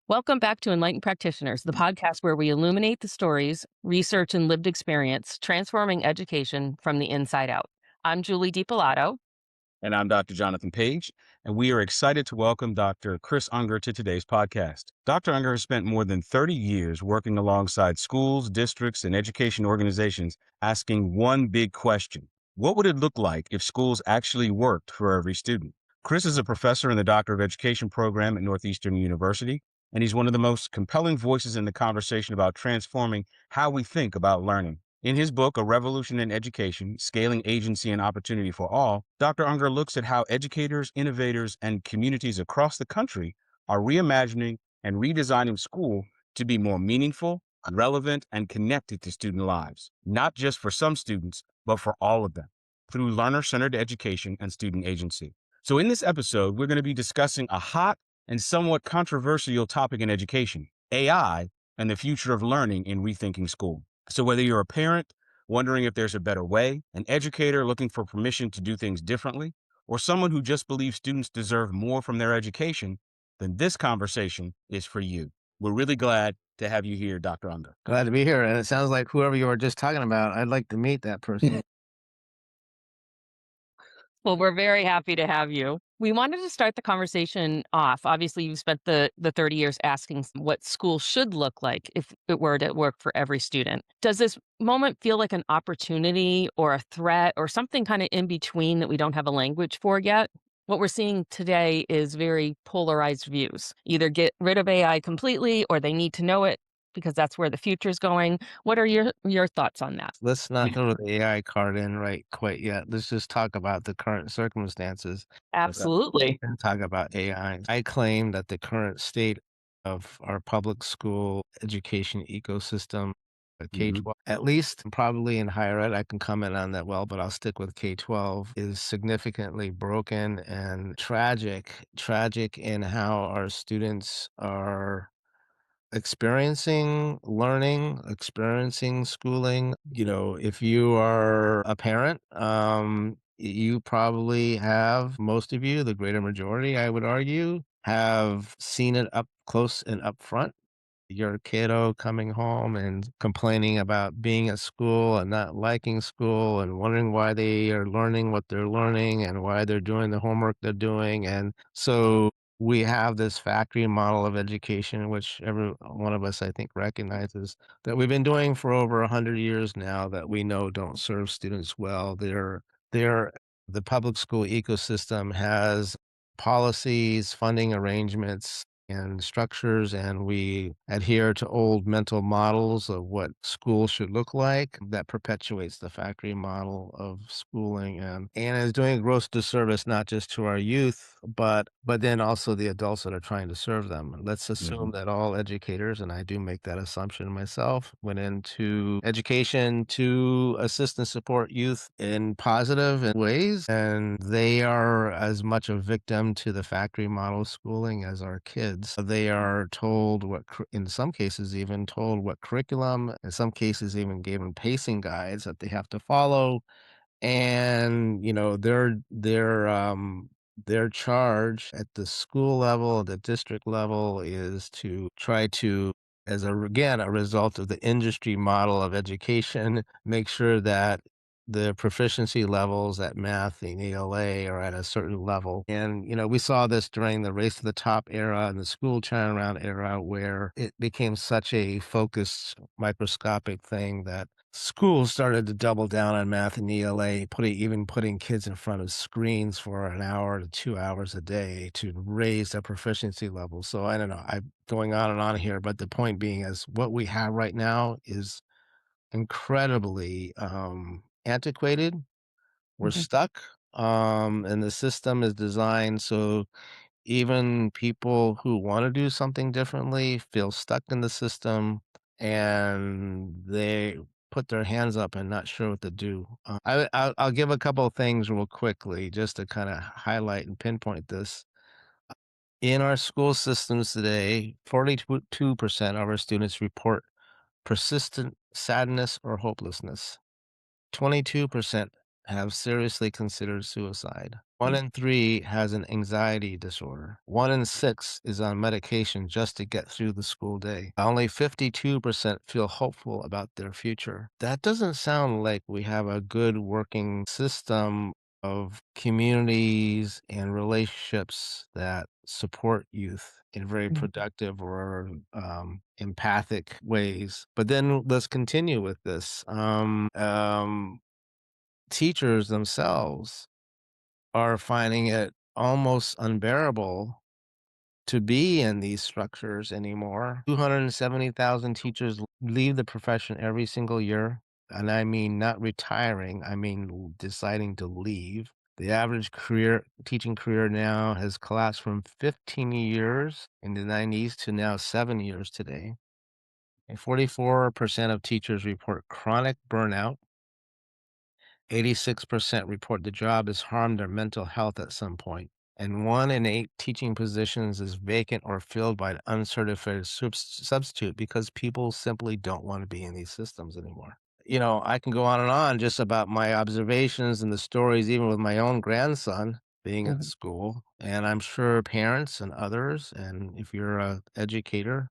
Welcome back to Enlightened Practitioners, the podcast where we illuminate the stories, research, and lived experience, transforming education from the inside out. I'm Julie DiPilato. And I'm Dr. Jonathan Page, and we are excited to welcome Dr. Chris Unger to today's podcast. Dr. Unger has spent more than 30 years working alongside schools, districts, and education organizations asking one big question. What would it look like if schools actually worked for every student? Chris is a professor in the Doctor of Education program at Northeastern University, and he's one of the most compelling voices in the conversation about transforming how we think about learning. In his book, A Revolution in Education, Scaling Agency and Opportunity for All, Dr. Unger looks at how educators, innovators, and communities across the country are reimagining and redesigning school to be more meaningful, relevant, and connected to student lives, not just for some students, but for all of them, through learner-centered education and student agency. So in this episode, we're going to be discussing a hot and somewhat controversial topic in education, AI and the future of learning in rethinking school. So whether you're a parent wondering if there's a better way, an educator looking for permission to do things differently, or someone who just believes students deserve more from their education, then this conversation is for you. We're really glad to have you here, Dr. Unger. Glad to be here, and it sounds like whoever you were just talking about, I'd like to meet that person. Well, we're very happy to have you. We wanted to start the conversation off. Obviously, you've spent the 30 years asking what school should look like if it were to work for every student. Does this moment feel like an opportunity or a threat or something kind of in between that we don't have a language for yet? What we're seeing today is very polarized views. Either get rid of AI completely or they need to know it because that's where the future is going. What are your thoughts on that? Let's not throw the AI card in right quite yet. Let's just talk about the current circumstances Absolutely. and talk about AI. I claim that the current state of our public school education ecosystem, Mhm. K-12, at least probably in higher ed, I can comment on that well, but I'll stick with K-12, is significantly broken and tragic in how our students are experiencing learning, experiencing schooling. If you are a parent, you probably have, most of you, the greater majority, I would argue, have seen it up close and up front. Your kiddo coming home and complaining about being at school and not liking school and wondering why they are learning what they're learning and why they're doing the homework they're doing. And so we have this factory model of education, which every one of us, I think, recognizes that we've been doing for over 100 years now that we know don't serve students well. The public school ecosystem has policies, funding arrangements, and structures, and we adhere to old mental models of what school should look like. That perpetuates the factory model of schooling and is doing a gross disservice not just to our youth, but then also the adults that are trying to serve them. Let's assume Mhm. that all educators, and I do make that assumption myself, went into education to assist and support youth in positive ways, and they are as much a victim to the factory model schooling as our kids. They are told in some cases, even told what curriculum, in some cases, even given pacing guides that they have to follow. And, their charge at the school level, the district level, is to try to, again, a result of the industry model of education, make sure that the proficiency levels at math and ELA are at a certain level. And, we saw this during the race to the top era and the school turnaround era, where it became such a focused, microscopic thing that schools started to double down on math and ELA, even putting kids in front of screens for an hour to 2 hours a day to raise their proficiency level. So I don't know, I'm going on and on here, but the point being is what we have right now is incredibly, antiquated. We're Mhm. stuck, and the system is designed so even people who wanna do something differently feel stuck in the system, and they put their hands up and not sure what to do. I'll give a couple of things real quickly just to kinda highlight and pinpoint this. In our school systems today, 42% of our students report persistent sadness or hopelessness. 22% have seriously considered suicide. 1 in 3 has an anxiety disorder. 1 in 6 is on medication just to get through the school day. Only 52% feel hopeful about their future. That doesn't sound like we have a good working system of communities and relationships that support youth in very Mhm. productive or empathic ways. But then let's continue with this. Teachers themselves are finding it almost unbearable to be in these structures anymore. 270,000 teachers leave the profession every single year. And I mean not retiring, I mean deciding to leave. The average teaching career now has collapsed from 15 years in the 90s to now 7 years today. And 44% of teachers report chronic burnout. 86% report the job has harmed their mental health at some point, and 1 in 8 teaching positions is vacant or filled by an uncertified substitute because people simply don't want to be in these systems anymore. I can go on and on just about my observations and the stories, even with my own grandson being in Mhm. school. And I'm sure parents and others, and if you're a educator,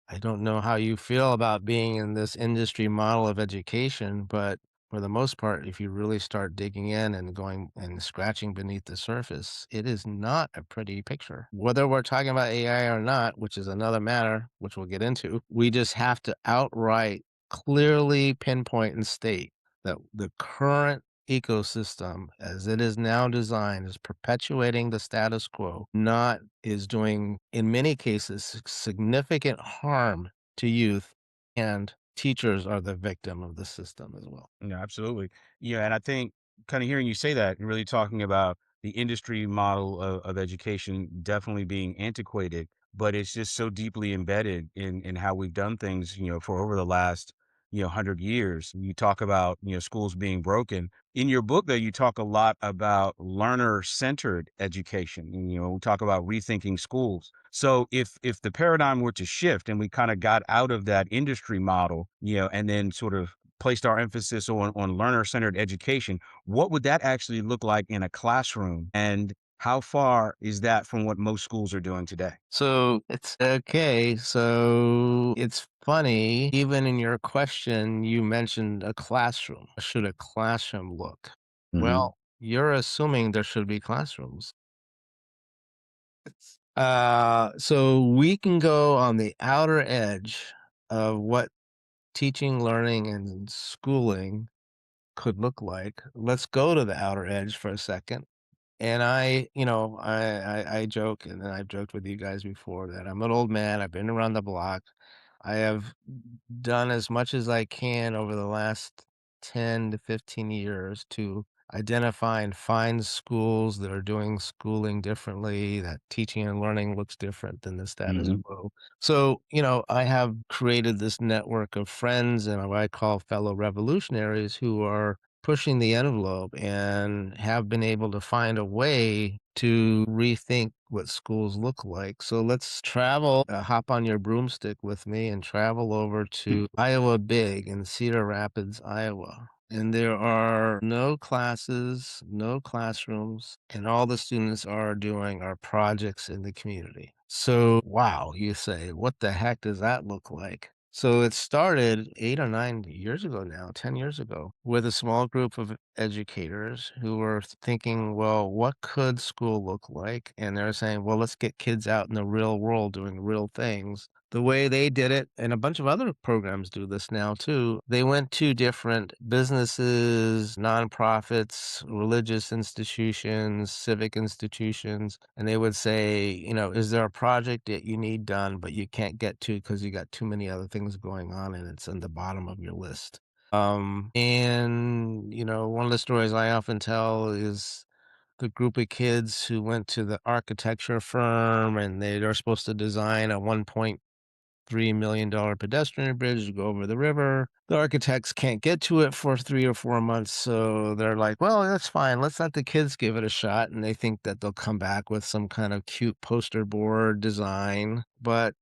I don't know how you feel about being in this industry model of education, but for the most part, if you really start digging in and going and scratching beneath the surface, it is not a pretty picture. Whether we're talking about AI or not, which is another matter, which we'll get into, we just have to outright clearly pinpoint and state that the current ecosystem as it is now designed is perpetuating the status quo, not is doing, in many cases, significant harm to youth, and teachers are the victim of the system as well. Yeah, absolutely. Yeah, and I think kind of hearing you say that and really talking about the industry model of education definitely being antiquated, but it's just so deeply embedded in how we've done things, for over the last, 100 years. You talk about, schools being broken. In your book, though, you talk a lot about learner-centered education. And, we talk about rethinking schools. So if the paradigm were to shift and we kind of got out of that industry model, and then sort of placed our emphasis on learner-centered education, what would that actually look like in a classroom? And how far is that from what most schools are doing today? So it's okay. So it's funny, even in your question, you mentioned a classroom. Should a classroom look? Hmm. Well, you're assuming there should be classrooms. So we can go on the outer edge of what teaching, learning, and schooling could look like. Let's go to the outer edge for a second. And I joke, and I've joked with you guys before that I'm an old man. I've been around the block. I have done as much as I can over the last 10 to 15 years to identify and find schools that are doing schooling differently, that teaching and learning looks different than the status Hmm. quo. So, I have created this network of friends and what I call fellow revolutionaries who are pushing the envelope and have been able to find a way to rethink what schools look like. So let's travel, hop on your broomstick with me and travel over to Iowa Big in Cedar Rapids, Iowa. And there are no classes, no classrooms, and all the students are doing are projects in the community. So, wow, you say, what the heck does that look like? So it started 8 or 9 years ago now, 10 years ago, with a small group of educators who were thinking, well, what could school look like? And they're saying, well, let's get kids out in the real world doing real things. The way they did it, and a bunch of other programs do this now too, they went to different businesses, nonprofits, religious institutions, civic institutions, and they would say, is there a project that you need done, but you can't get to because you got too many other things going on and it's in the bottom of your list? One of the stories I often tell is the group of kids who went to the architecture firm and they're supposed to design a $1.3 million pedestrian bridge to go over the river. The architects can't get to it for 3 or 4 months, so they're like, "Well, that's fine. Let's let the kids give it a shot." And they think that they'll come back with some kind of cute poster board design. But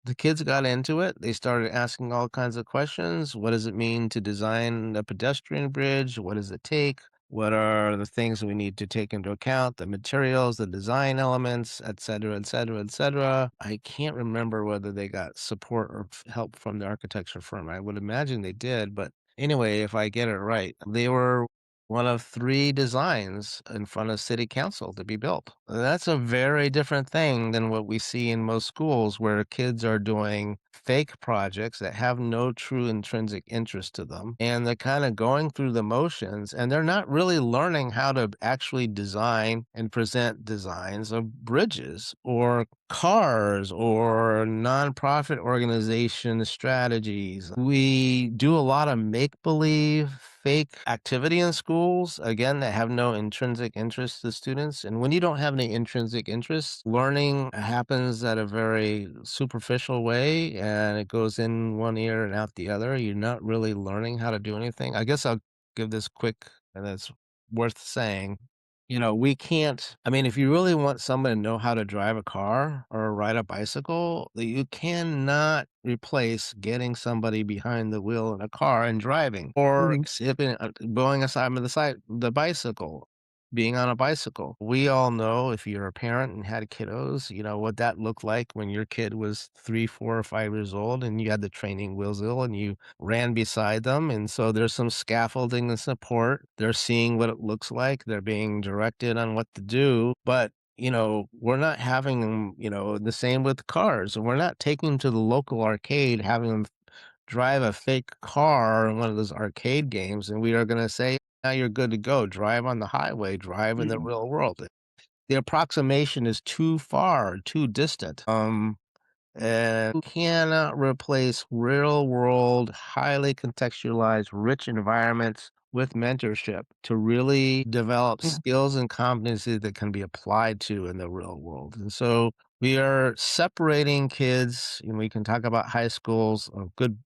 the kids got into it. They started asking all kinds of questions. What does it mean to design a pedestrian bridge? What does it take? What are the things we need to take into account? The materials, the design elements, et cetera, et cetera, et cetera. I can't remember whether they got support or help from the architecture firm. I would imagine they did, but anyway, if I get it right, they were one of 3 designs in front of city council to be built. That's a very different thing than what we see in most schools where kids are doing fake projects that have no true intrinsic interest to them, and they're kinda going through the motions, and they're not really learning how to actually design and present designs of bridges or cars or nonprofit organization strategies. We do a lot of make-believe, fake activity in schools, again, that have no intrinsic interest to students. And when you don't have any intrinsic interest, learning happens at a very superficial way and it goes in one ear and out the other. You're not really learning how to do anything. I guess I'll give this quick, and it's worth saying. We can't I mean, if you really want someone to know how to drive a car or ride a bicycle, you cannot replace getting somebody behind the wheel in a car and driving or Mhm. going aside of the bicycle, being on a bicycle. We all know if you're a parent and had kiddos, you know what that looked like when your kid was 3, 4, or 5 years old and you had the training wheels and you ran beside them. And so there's some scaffolding and support. They're seeing what it looks like. They're being directed on what to do. But we're not having them, the same with cars. We're not taking them to the local arcade, having them drive a fake car in one of those arcade games. And we are going to say, now you're good to go. Drive on the highway, drive in the Mhm. real world. The approximation is too far, too distant. And you cannot replace real world, highly contextualized, rich environments with mentorship to really develop Yeah. skills and competencies that can be applied to in the real world. And so we are separating kids, and we can talk about high schools. A good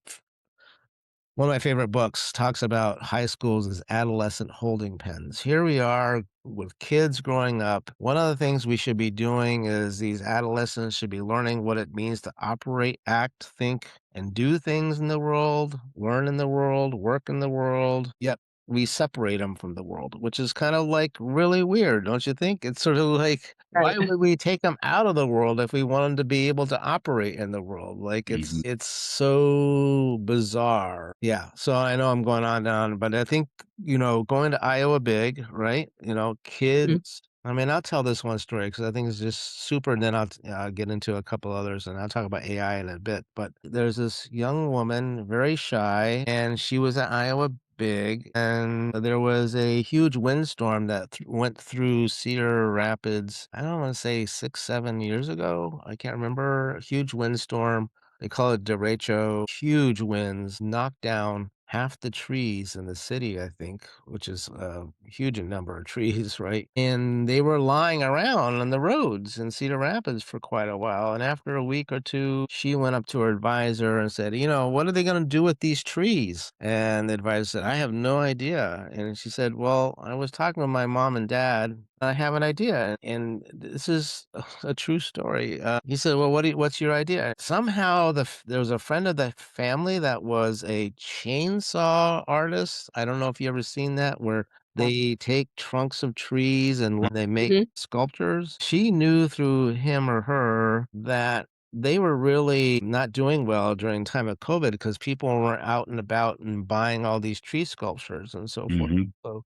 one of my favorite books talks about high schools as adolescent holding pens. Here we are with kids growing up. One of the things we should be doing is these adolescents should be learning what it means to operate, act, think, and do things in the world, learn in the world, work in the world. Yet we separate them from the world, which is kind of like really weird, don't you think? It's sort of like, Right. why would we take them out of the world if we want them to be able to operate in the world? Like Mhm. it's so bizarre. Yeah. So I know I'm going on down, but I think, going to Iowa big, right? Mhm. Kids. I mean, I'll tell this one story because I think it's just super, and then I'll get into a couple others, and I'll talk about AI in a bit. But there's this young woman, very shy, and she was at Iowa big, and there was a huge windstorm that went through Cedar Rapids. I don't want to say 6, 7 years ago. I can't remember. A huge windstorm. They call it derecho. Huge winds knocked down half the trees in the city, I think, which is a huge number of trees, right? And they were lying around on the roads in Cedar Rapids for quite a while. And after a week or two, she went up to her advisor and said, what are they going to do with these trees? And the advisor said, I have no idea. And she said, well, I was talking with my mom and dad. I have an idea, and this is a true story. He said, "Well, what's your idea?" Somehow, there was a friend of the family that was a chainsaw artist. I don't know if you ever seen that, where they take trunks of trees and they make Mhm. sculptures. She knew through him or her that they were really not doing well during time of COVID because people weren't out and about and buying all these tree sculptures and so forth. Mhm. So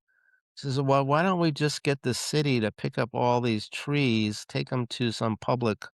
says, "Well, why don't we just get the city to pick up all these trees, take them to some public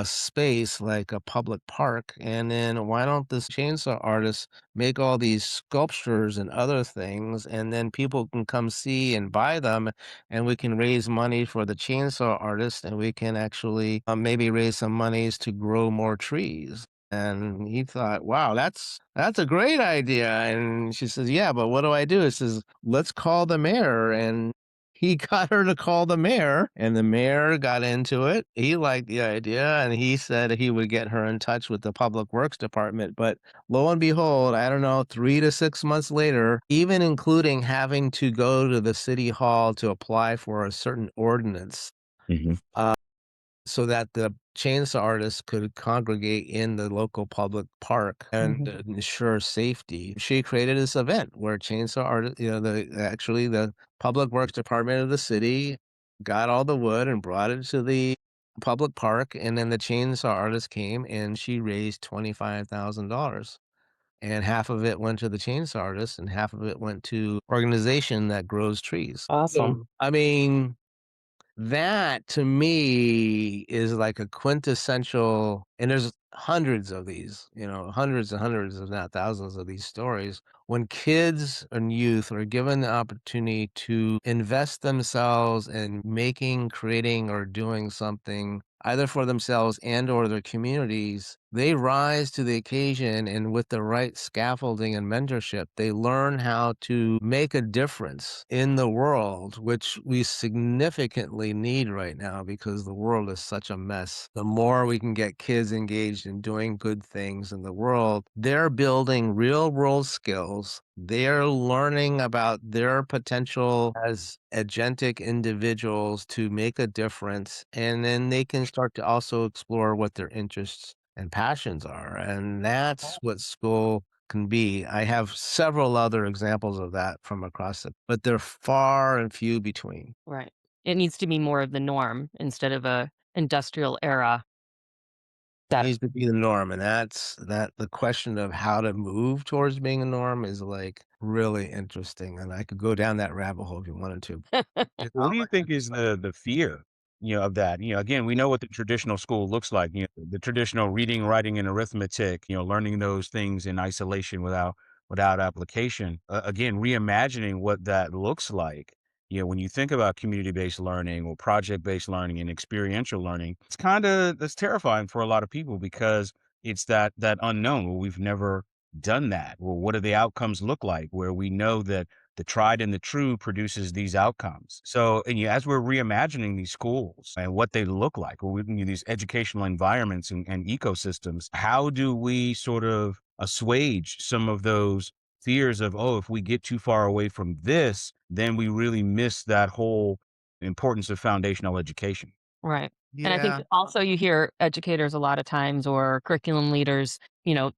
space like a public park, and then why don't this chainsaw artist make all these sculptures and other things, and then people can come see and buy them, and we can raise money for the chainsaw artist, and we can actually maybe raise some monies to grow more trees." And he thought, wow, that's a great idea. And she says, yeah, but what do I do? He says, let's call the mayor. And he got her to call the mayor, and the mayor got into it. He liked the idea, and he said he would get her in touch with the public works department. But lo and behold, I don't know, 3 to 6 months later, even including having to go to the city hall to apply for a certain ordinance, Mhm. so that the chainsaw artists could congregate in the local public park and Mhm. ensure safety. She created this event where chainsaw artists, the public works department of the city got all the wood and brought it to the public park, and then the chainsaw artist came and she raised $25,000. And half of it went to the chainsaw artist and half of it went to organization that grows trees. Awesome. So, I mean, that to me is like a quintessential, and there's hundreds of these, hundreds and hundreds, if not thousands of these stories. When kids and youth are given the opportunity to invest themselves in making, creating, or doing something either for themselves and or their communities, they rise to the occasion, and with the right scaffolding and mentorship, they learn how to make a difference in the world, which we significantly need right now because the world is such a mess. The more we can get kids engaged in doing good things in the world, they're building real world skills. They're learning about their potential as agentic individuals to make a difference. And then they can start to also explore what their interests and passions are. And that's what school can be. I have several other examples of that from across it, but they're far and few between. Right. It needs to be more of the norm instead of a industrial era that Needs to be the norm, and that the question of how to move towards being a norm is, like, really interesting, and I could go down that rabbit hole if you wanted to. What do you think is the fear, of that? Again, we know what the traditional school looks like, the traditional reading, writing, and arithmetic, learning those things in isolation without application. Again, reimagining what that looks like. When you think about community-based learning or project-based learning and experiential learning, that's terrifying for a lot of people because it's that unknown where we've never done that. Well, what do the outcomes look like? Where we know that the tried and the true produces these outcomes. So, and as we're reimagining these schools and what they look like, or these educational environments and ecosystems, how do we sort of assuage some of those fears of, oh, if we get too far away from this, then we really miss that whole importance of foundational education. right. And I think Yeah. also you hear educators a lot of times or curriculum leaders,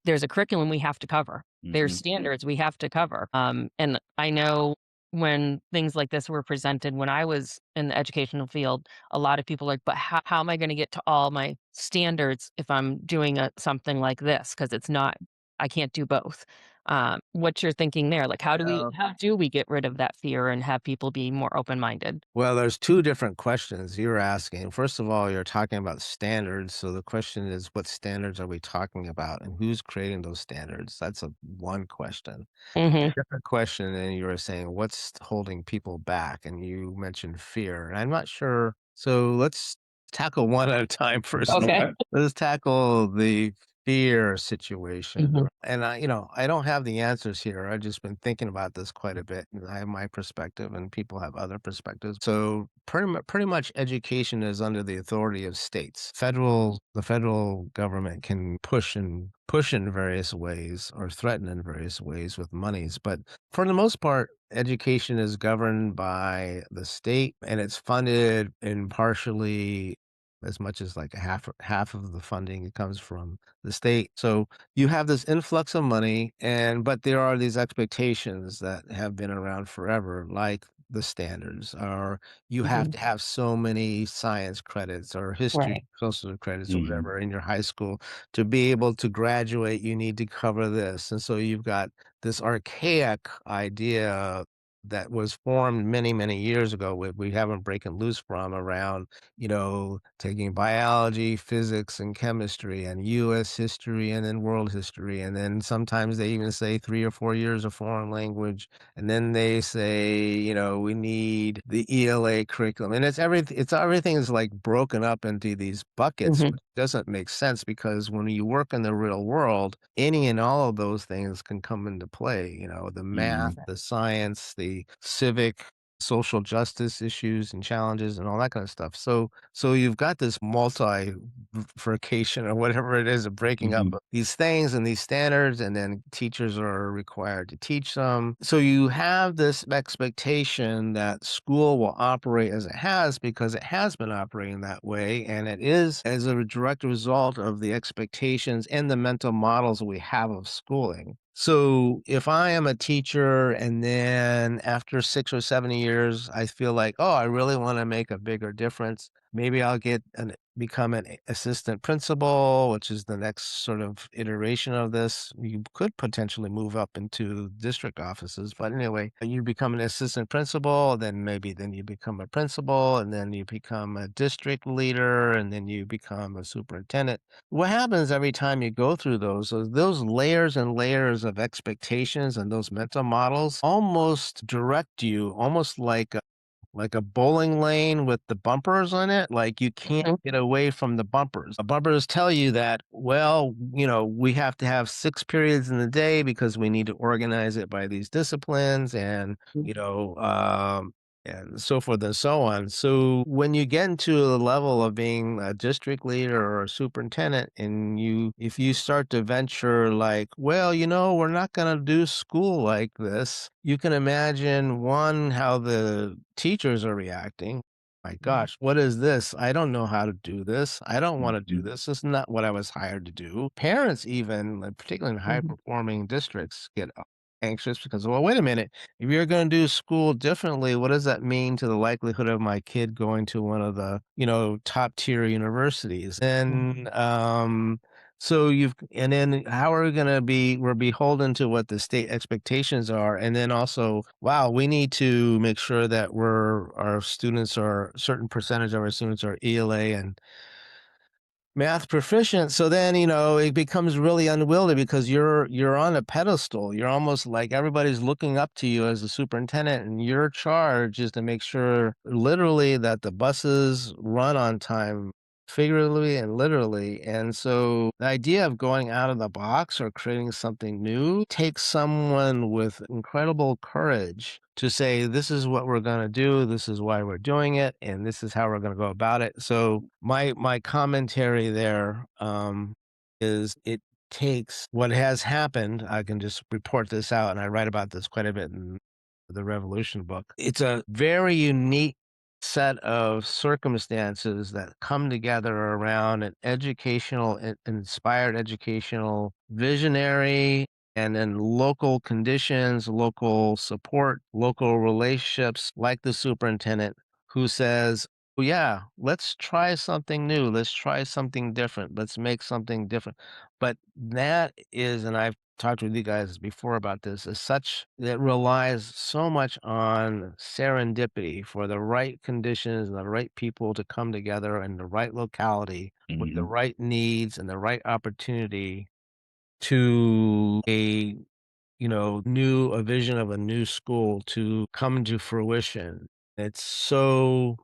there's a curriculum we have to cover. There's Hmm. standards we have to cover. And I know when things like this were presented when I was in the educational field, a lot of people are like, but how am I going to get to all my standards if I'm doing something like this? Because it's not, I can't do both. What's your thinking there? Like, how do we get rid of that fear and have people be more open minded? Well, there's 2 different questions you're asking. First of all, you're talking about standards, so the question is, what standards are we talking about, and who's creating those standards? That's one question. Hmm. Different question, and you were saying, what's holding people back? And you mentioned fear, and I'm not sure. So let's tackle one at a time first. Okay. Okay. Let's tackle the fear situation. Hmm. And I don't have the answers here. I've just been thinking about this quite a bit. And I have my perspective, and people have other perspectives. So pretty much education is under the authority of states. The federal government can push in various ways or threaten in various ways with monies, but for the most part, education is governed by the state, and it's funded in partially as much as like half of the funding comes from the state. So you have this influx of money, but there are these expectations that have been around forever, like the standards, or you have Hmm. to have so many science credits or history Right. social credits or Hmm. whatever in your high school. To be able to graduate, you need to cover this. And so you've got this archaic idea that was formed many, many years ago, we haven't broken loose from, around, taking biology, physics, and chemistry, and US history, and then world history. And then sometimes they even say 3 or 4 years of foreign language. And then they say, we need the ELA curriculum. And everything is like broken up into these buckets, Hmm. which doesn't make sense because when you work in the real world, any and all of those things can come into play, the math, Hmm. the science, the civic social justice issues and challenges and all that kind of stuff. So you've got this multiplication or whatever it is of breaking up Mhm. these things and these standards, and then teachers are required to teach them. So you have this expectation that school will operate as it has because it has been operating that way, and it is as a direct result of the expectations and the mental models we have of schooling. So if I am a teacher and then after 6 or 7 years, I feel like, "Oh, I really wanna make a bigger difference," maybe I'll become an assistant principal, which is the next sort of iteration of this. You could potentially move up into district offices, but anyway, you become an assistant principal, then you become a principal, and then you become a district leader, and then you become a superintendent. What happens every time you go through those layers and layers of expectations and those mental models almost direct you, almost like a bowling lane with the bumpers on it, like, you can't Mhm. get away from the bumpers. The bumpers tell you that, well, we have to have 6 periods in the day because we need to organize it by these disciplines Mhm. and so forth and so on. So, when you get into the level of being a district leader or a superintendent and if you start to venture like, "Well, we're not gonna do school like this," you can imagine, 1, how the teachers are reacting. "My Mhm. gosh, what is this? I don't know how to do this. I don't wanna do Mhm. this. This is not what I was hired to do." Parents even, like, particularly in high Mhm. performing districts, get anxious because, "Well, wait a minute. If you're gonna do school differently, what does that mean to the likelihood of my kid going to one of the, top tier universities?" And, and then how are we gonna we're beholden to what the state expectations are, and then also, wow, we need to make sure that our students are a certain percentage of our students are ELA and math proficient. So then, it becomes really unwieldy because you're on a pedestal. You're almost like everybody's looking up to you as a superintendent, and your charge is to make sure literally that the buses run on time, figuratively and literally. And so the idea of going out of the box or creating something new takes someone with incredible courage to say, "This is what we're going to do. This is why we're doing it. And this is how we're going to go about it." So my commentary there, is it takes what has happened. I can just report this out, and I write about this quite a bit in the Revolution book. It's a very unique set of circumstances that come together around an inspired educational visionary, and then local conditions, local support, local relationships like the superintendent who says, "Well, yeah, let's try something new. Let's try something different. Let's make something different." But and I've talked with you guys before about this, is such that relies so much on serendipity for the right conditions and the right people to come together in the right locality with the Mhm. right needs and the right opportunity to a vision of a new school to come to fruition. It's so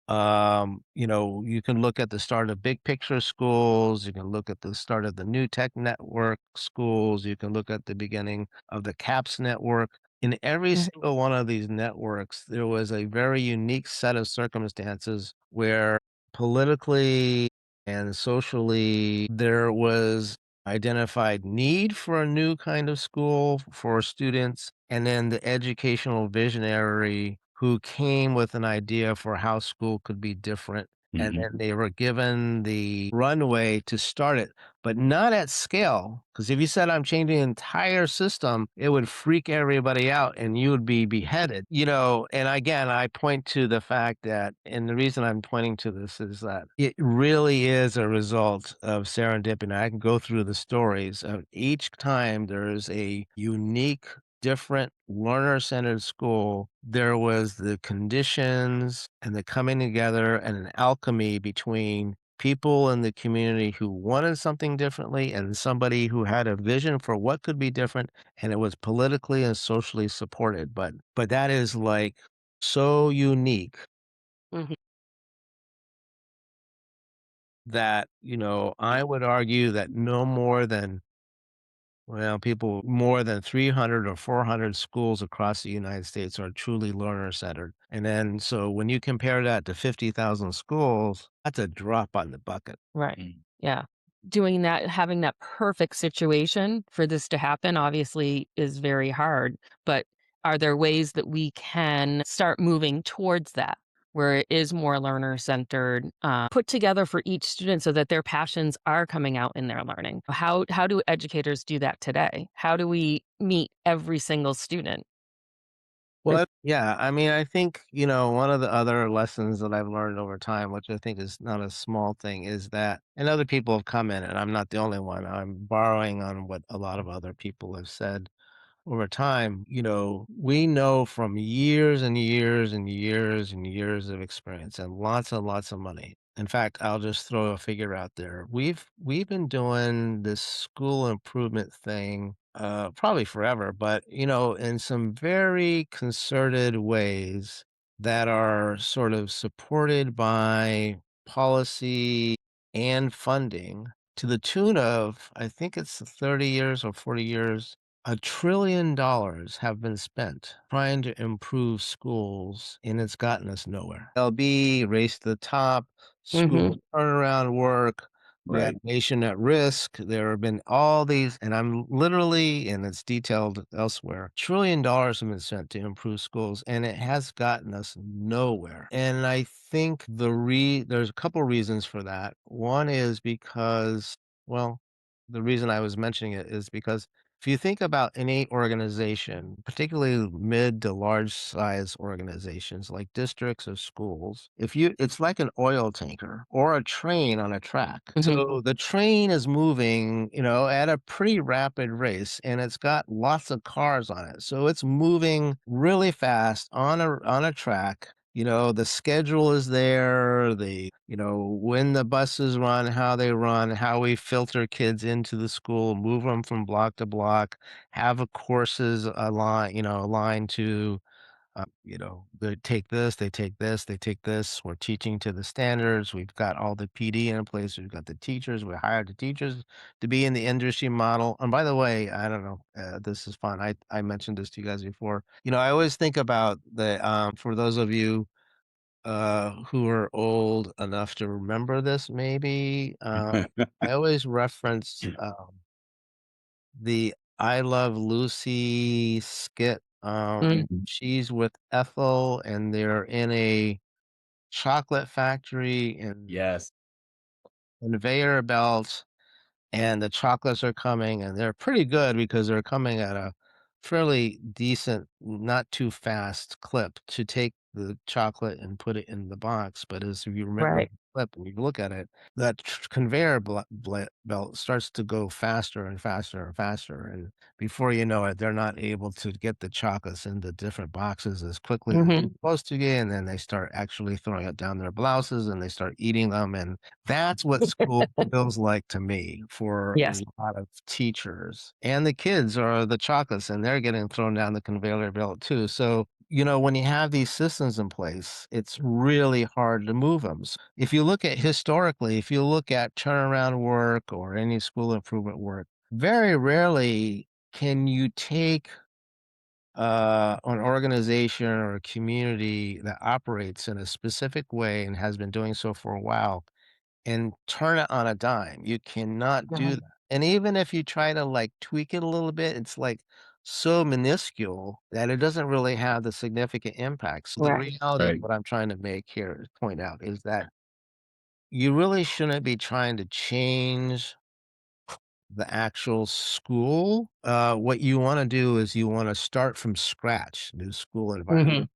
you can look at the start of big picture schools, you can look at the start of the new tech network schools, you can look at the beginning of the CAPS network. In every Mhm. single one of these networks, there was a very unique set of circumstances where politically and socially there was identified need for a new kind of school for students, and then the educational visionary who came with an idea for how school could be different, and Mhm. then they were given the runway to start it, but not at scale. Because if you said, "I'm changing the entire system," it would freak everybody out and you would be beheaded, and again, I point to the fact that and the reason I'm pointing to this is that it really is a result of serendipity. I can go through the stories of each time there's a unique, different, learner-centered school, there was the conditions and the coming together and an alchemy between people in the community who wanted something differently and somebody who had a vision for what could be different, and it was politically and socially supported. But that is, like, so unique Mhm. that, I would argue that no more than Well, people more than 300 or 400 schools across the United States are truly learner centered. And then, so when you compare that to 50,000 schools, that's a drop on the bucket. Right. Yeah. Doing that, having that perfect situation for this to happen obviously is very hard, but are there ways that we can start moving towards that, where it is more learner centered, put together for each student so that their passions are coming out in their learning? How do educators do that today? How do we meet every single student? Well, yeah, I mean, I think, one of the other lessons that I've learned over time, which I think is not a small thing, is that, and other people have commented, I'm not the only one. I'm borrowing on what a lot of other people have said over time. We know from years and years and years and years of experience and lots of money. In fact, I'll just throw a figure out there. We've been doing this school improvement thing probably forever, but in some very concerted ways that are sort of supported by policy and funding to the tune of, I think it's 30 years or 40 years, $1 trillion have been spent trying to improve schools, and it's gotten us nowhere. LB, Race to the Top, Mhm. school turnaround work, Right. nation at risk. There have been all these, and I'm literally, and it's detailed elsewhere, $1 trillion have been spent to improve schools, and it has gotten us nowhere. And I think there's a couple reasons for that. One is because, well, the reason I was mentioning it is because if you think about any organization, particularly mid to large size organizations like districts or schools, it's like an oil tanker or a train on a track. Mhm. So the train is moving, at a pretty rapid race and it's got lots of cars on it. So it's moving really fast on a track. The schedule is there, when the buses run, how they run, how we filter kids into the school, move them from block to block, have a courses aligned to, they take this, they take this, they take this. We're teaching to the standards. We've got all the PD in place. We've got the teachers. We hired the teachers to be in the industry model. And by the way, I don't know, this is fun. I mentioned this to you guys before. I always think about for those of you who are old enough to remember this maybe, I always reference, the I Love Lucy skit. Mm. She's with Ethel, and they're in a chocolate factory in Yes. conveyor belt, and the chocolates are coming, and they're pretty good because they're coming at a fairly decent, not too fast clip to take the chocolate and put it in the box. But as if you remember the Right. clip and you look at it, that conveyor belt starts to go faster and faster and faster. And before you know it, they're not able to get the chocolates into different boxes as quickly as they're Mhm. supposed to get. And then they start actually throwing it down their blouses and they start eating them. And that's what school feels like to me for a Yes. lot of teachers. And the kids are the chocolates, and they're getting thrown down the conveyor belt too. So, when you have these systems in place, it's really hard to move them. If you look at historically, if you look at turnaround work or any school improvement work, very rarely can you take an organization or a community that operates in a specific way and has been doing so for a while and turn it on a dime. You cannot do Right. that. And even if you try to, like, tweak it a little bit, it's, like, so minuscule that it doesn't really have the significant impact. So the Right. reality of Right. what I'm trying to make here is point out is that you really shouldn't be trying to change the actual school. What you wanna do is you wanna start from scratch, new school environment. Mhm.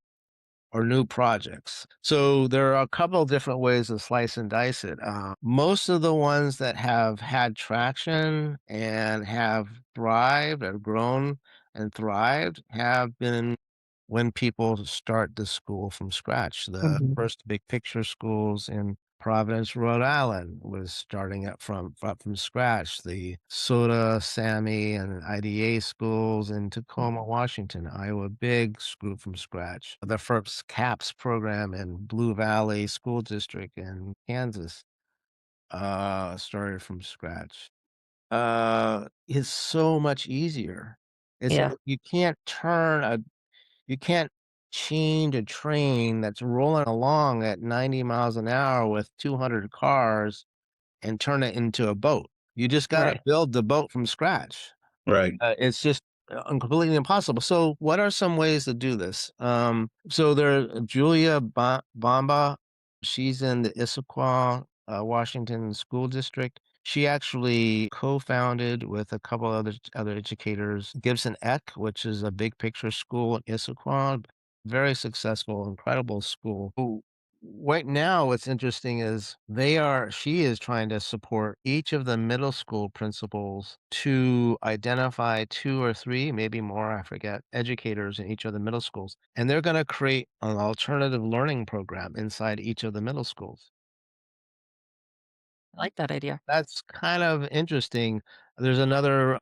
Or new projects. So there are a couple of different ways to slice and dice it. Most of the ones that have had traction and have thrived, have grown and thrived, have been when people start the school from scratch. The Mhm. first big picture schools in Providence, Rhode Island was starting up from scratch. The Soda, Sammy, and Ideate schools in Tacoma, Washington, Iowa, big grew from scratch. The first CAPS program in Blue Valley School District in Kansas started from scratch. is so much easier. It's Yeah, like you can't change a train that's rolling along at 90 miles an hour with 200 cars and turn it into a boat. You just gotta right. build the boat from scratch. Right. It's just, completely impossible. So what are some ways to do this? So there Julia Bamba, she's in the Issaquah, Washington School District. She actually co-founded with a couple other educators, Gibson Eck, which is a big picture school in Issaquah, very successful, incredible school. Right now, what's interesting is she is trying to support each of the middle school principals to identify 2 or 3, maybe more, I forget, educators in each of the middle schools, and they're gonna create an alternative learning program inside each of the middle schools. I like that idea. That's kind of interesting. There's another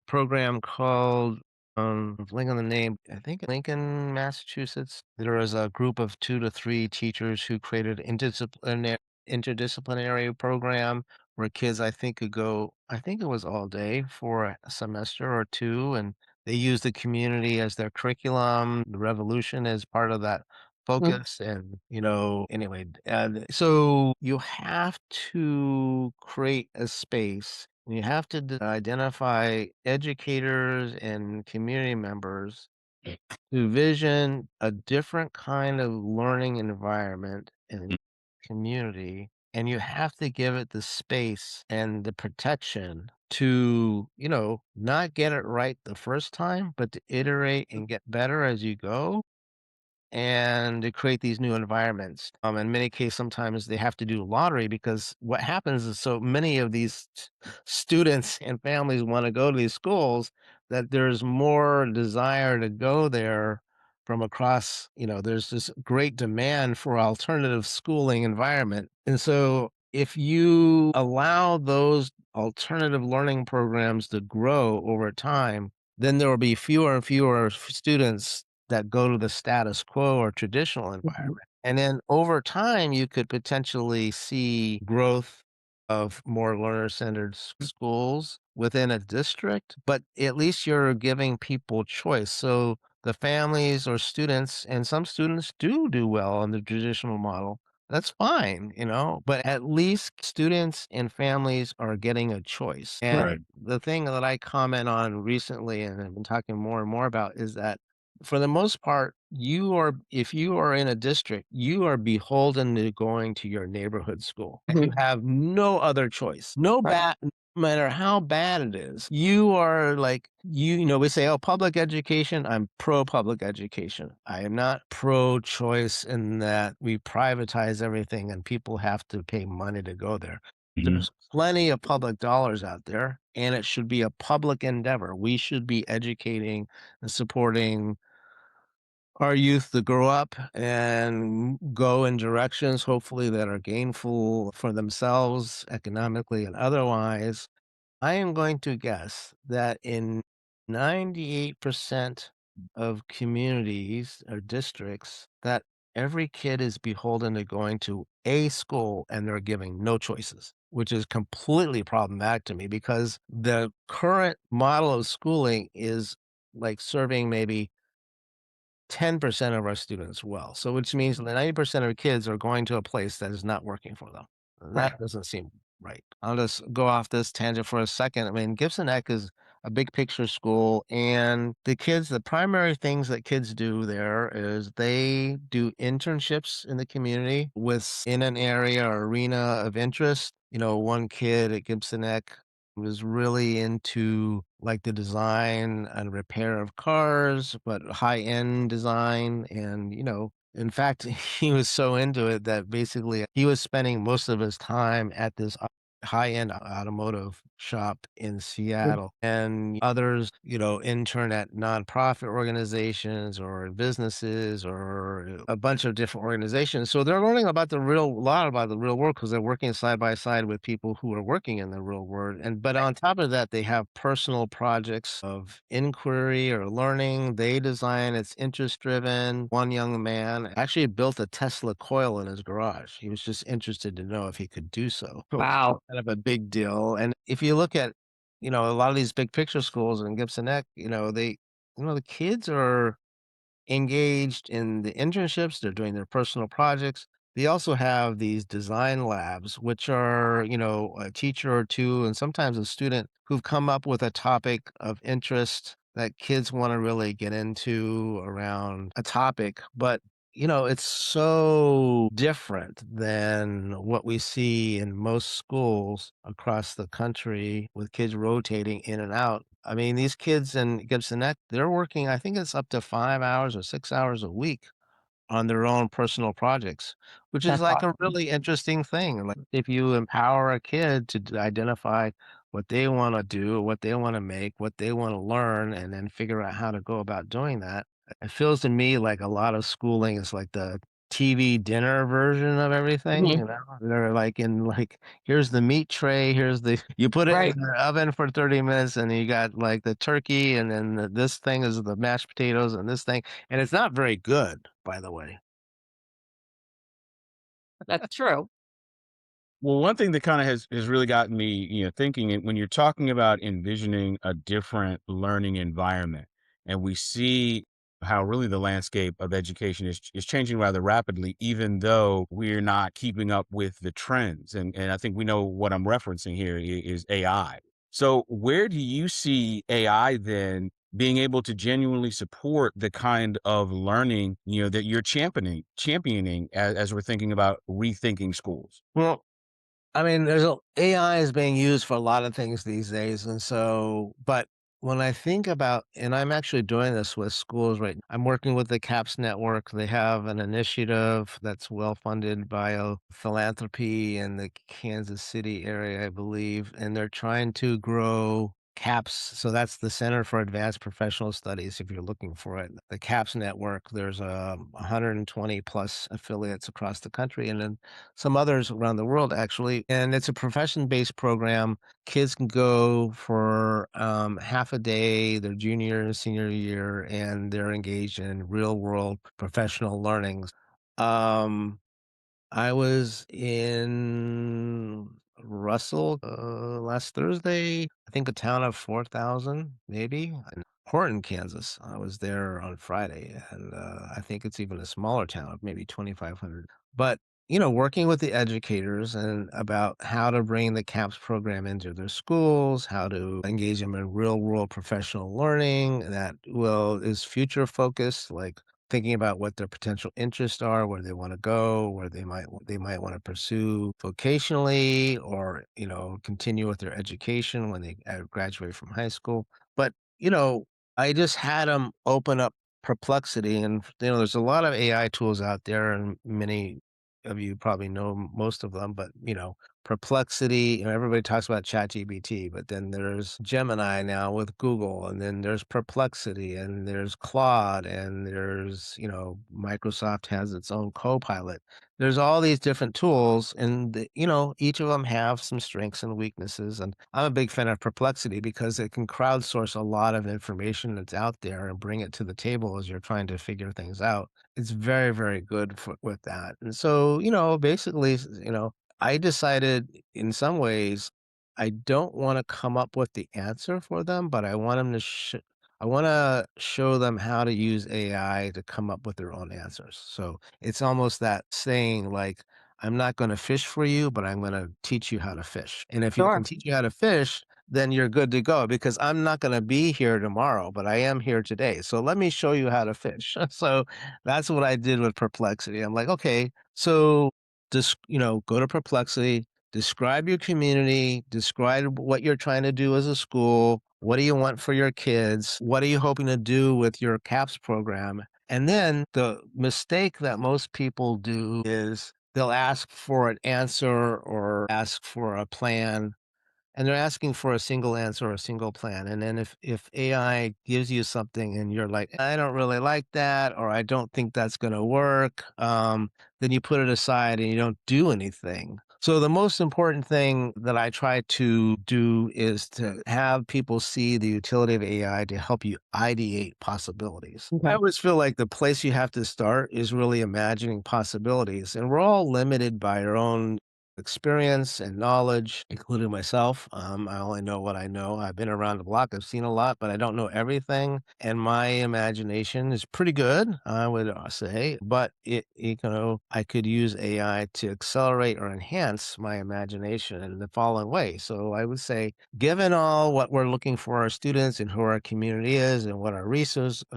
program called, I'm blanking on the name, I think Lincoln, Massachusetts. There was a group of 2 to 3 teachers who created interdisciplinary program where kids, I think, could go, I think it was all day for a semester or 2, and they use the community as their curriculum, the revolution is part of that Mm, focus, and, anyway, and so you have to create a space, and you have to identify educators and community members to vision a different kind of learning environment and community, and you have to give it the space and the protection to, not get it right the first time, but to iterate and get better as you go and to create these new environments. In many cases, sometimes they have to do lottery because what happens is so many of these students and families want to go to these schools that there's more desire to go there from across, there's this great demand for alternative schooling environment. And so if you allow those alternative learning programs to grow over time, then there will be fewer and fewer students that go to the status quo or traditional mhm. environment. And then over time, you could potentially see growth of more learner-centered schools within a district, but at least you're giving people choice. So the families or students, and some students do well in the traditional model. That's fine, but at least students and families are getting a choice. And Right. Right. the thing that I comment on recently and I've been talking more and more about is that for the most part, if you are in a district, you are beholden to going to your neighborhood school. You Mhm. have no other choice. Right. No matter how bad it is. You are like we say, "Oh, public education, I'm pro public education." I am not pro choice in that we privatize everything and people have to pay money to go there. Mhm. There's plenty of public dollars out there, and it should be a public endeavor. We should be educating and supporting our youth to grow up and go in directions, hopefully, that are gainful for themselves, economically and otherwise. I am going to guess that in 98% of communities or districts, that every kid is beholden to going to a school and they're giving no choices, which is completely problematic to me because the current model of schooling is like serving maybe 10% of our students well. So which means that 90% of kids are going to a place that is not working for them. Right. That doesn't seem right. I'll just go off this tangent for a second. I mean, Gibson Eck is a big picture school, and the primary things that kids do there is they do internships in the community in an area or arena of interest. One kid at Gibson Eck was really into like the design and repair of cars, but high-end design. And, in fact, he was so into it that basically he was spending most of his time at this high-end automotive shop in Mm. Seattle. And others, intern at nonprofit organizations or businesses or a bunch of different organizations. So they're learning about a lot about the real world because they're working side by side with people who are working in the real world. But on top of that, they have personal projects of inquiry or learning. They design, it's interest driven. One young man actually built a Tesla coil in his garage. He was just interested to know if he could do so. Wow. Kind of a big deal. And if you look at a lot of these big picture schools in Gibson Neck, the kids are engaged in the internships, they're doing their personal projects. They also have these design labs, which are, a teacher or two, and sometimes a student who've come up with a topic of interest that kids want to really get into around a topic. But, it's so different than what we see in most schools across the country with kids rotating in and out. I mean, these kids in Gibson Neck, they're working, I think it's up to 5 hours or 6 hours a week on their own personal projects, which is That's like a awesome. really interesting thing. Like, if you empower a kid to identify what they wanna do, what they wanna make, what they wanna learn, and then figure out how to go about doing that, it feels to me like a lot of schooling is like the TV dinner version of everything, Mhm. you know? They're like in like, "Here's the meat tray, here's the" you put it in Right. the oven for 30 minutes, and you got, like, the turkey, and then this thing is the mashed potatoes, and this thing and it's not very good, by the way. That's true. Well, one thing that kind of has really gotten me, thinking when you're talking about envisioning a different learning environment, and we see how really the landscape of education is changing rather rapidly, even though we're not keeping up with the trends. And I think we know what I'm referencing here is AI. So where do you see AI then being able to genuinely support the kind of learning, that you're championing as we're thinking about rethinking schools? Well, I mean, there's a AI is being used for a lot of things these days, and so but when I think about and I'm actually doing this with schools right I'm working with the CAPS network. They have an initiative that's well funded by a philanthropy in the Kansas City area, I believe, and they're trying to grow CAPS. So that's the Center for Advanced Professional Studies, if you're looking for it. The CAPS network, there's 120 plus affiliates across the country, and then some others around the world actually, and it's a profession-based program. Kids can go for, half a day their junior and senior year, and they're engaged in real-world professional learnings. Um, I was in Russell, last Thursday, I think a town of 4,000 maybe, in Horton, Kansas. I was there on Friday, and, I think it's even a smaller town of maybe 2,500. But, working with the educators and about how to bring the CAPS program into their schools, how to engage them in real world professional learning that is future focused, like thinking about what their potential interests are, where they wanna go, where they might wanna pursue vocationally or, continue with their education when they, graduate from high school. But, I just had them open up Perplexity and, there's a lot of AI tools out there, and many of you probably know most of them, but, Perplexity, everybody talks about ChatGPT, but then there's Gemini now with Google, and then there's Perplexity, and there's Claude, and there's, Microsoft has its own Copilot. There's all these different tools, and each of them have some strengths and weaknesses. And I'm a big fan of Perplexity because it can crowdsource a lot of information that's out there and bring it to the table as you're trying to figure things out. It's very, very good with that. And so, basically, I decided in some ways I don't want to come up with the answer for them, but I want them to I want to show them how to use AI to come up with their own answers. So it's almost that saying like, I'm not going to fish for you, but I'm going to teach you how to fish. And if you can Sure. teach you how to fish, then you're good to go because I'm not going to be here tomorrow, but I am here today. So let me show you how to fish. So that's what I did with Perplexity. I'm like, okay, so just, go to Perplexity, describe your community, describe what you're trying to do as a school. What do you want for your kids? What are you hoping to do with your CAPS program? And then the mistake that most people do is they'll ask for an answer or ask for a plan, and they're asking for a single answer or a single plan. And then if AI gives you something and you're like, I don't really like that, or I don't think that's going to work, then you put it aside and you don't do anything. So the most important thing that I try to do is to have people see the utility of AI to help you ideate possibilities. I Okay. always feel like the place you have to start is really imagining possibilities, and we're all limited by our own experience and knowledge, including myself. I only know what I know. I've been around the block. I've seen a lot, but I don't know everything. And my imagination is pretty good, I would say. But I could use AI to accelerate or enhance my imagination in the following way. So I would say, given all what we're looking for our students and who our community is and what our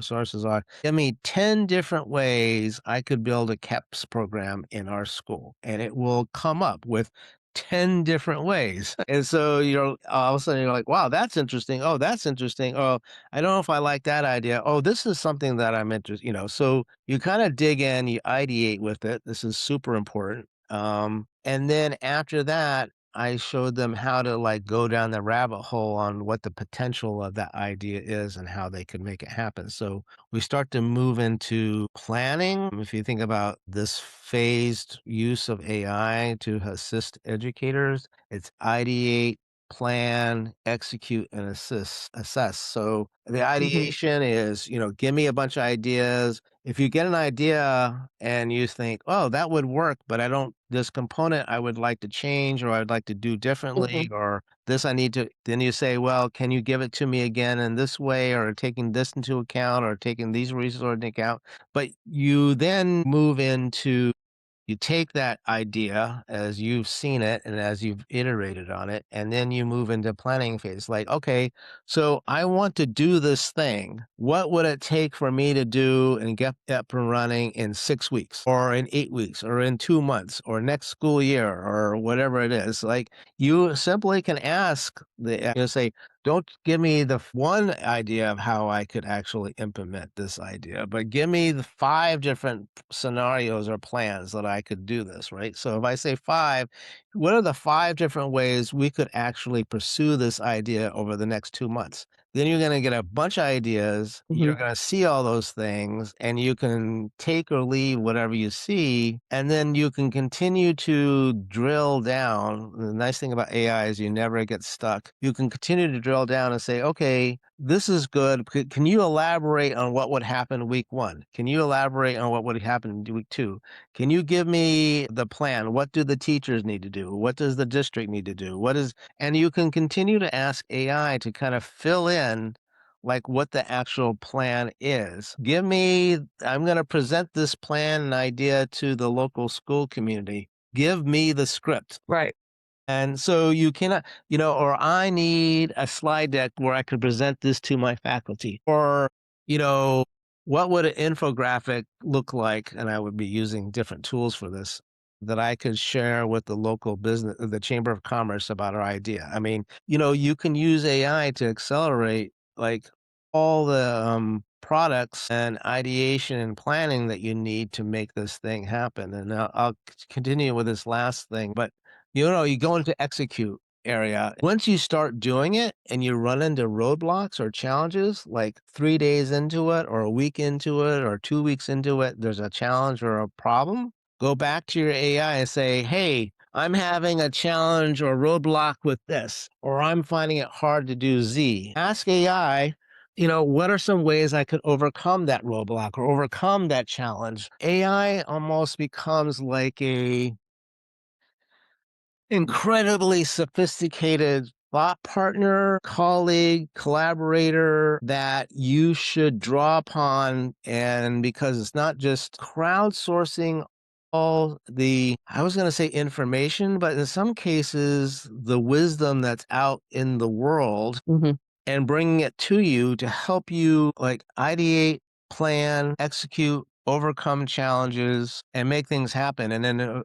sources are, give me 10 different ways I could build a CAPS program in our school, and it will come up with 10 different ways. And so you're all of a sudden you're like, wow, that's interesting. Oh, that's interesting. Oh, I don't know if I like that idea. Oh, this is something that I'm interested. So you kind of dig in, you ideate with it. This is super important. And then after that, I showed them how to like go down the rabbit hole on what the potential of that idea is and how they could make it happen. So we start to move into planning. If you think about this phased use of AI to assist educators, it's ideate, plan, execute, and assess. So the Mhm. ideation is, give me a bunch of ideas. If you get an idea and you think, oh, that would work, but I don't, this component I would like to change or I'd like to do differently, Mhm. or this I need to, then you say, well, can you give it to me again in this way, or taking this into account, or taking these resources into account? But you then move into you take that idea as you've seen it and as you've iterated on it, and then you move into planning phase. Like, okay, so I want to do this thing. What would it take for me to do and get up and running in 6 weeks or in 8 weeks or in 2 months or next school year or whatever it is? Like, you simply can ask say, don't give me the one idea of how I could actually implement this idea, but give me the 5 different scenarios or plans that I could do this, right? So if I say 5, what are the 5 different ways we could actually pursue this idea over the next 2 months? Then you're going to get a bunch of ideas. You're Mhm. going to see all those things, and you can take or leave whatever you see. And then you can continue to drill down. The nice thing about AI is you never get stuck. You can continue to drill down and say, okay, this is good. Can you elaborate on what would happen week 1? Can you elaborate on what would happen in week 2? Can you give me the plan? What do the teachers need to do? What does the district need to do? And you can continue to ask AI to kind of fill in like what the actual plan is. I'm going to present this plan and idea to the local school community. Give me the script. Right. And so you cannot, or I need a slide deck where I could present this to my faculty. Or, you know, what would an infographic look like? And I would be using different tools for this that I could share with the local business, the Chamber of Commerce about our idea. I mean, you can use AI to accelerate like all the products and ideation and planning that you need to make this thing happen. And I'll continue with this last thing, but you go into execute area. Once you start doing it and you run into roadblocks or challenges, like 3 days into it or a week into it or 2 weeks into it, there's a challenge or a problem, go back to your AI and say, hey, I'm having a challenge or roadblock with this, or I'm finding it hard to do Z. Ask AI, what are some ways I could overcome that roadblock or overcome that challenge? AI almost becomes like a incredibly sophisticated thought partner, colleague, collaborator that you should draw upon. And because it's not just crowdsourcing all I was going to say information, but in some cases, the wisdom that's out in the world Mhm. and bringing it to you to help you like ideate, plan, execute, overcome challenges, and make things happen. And then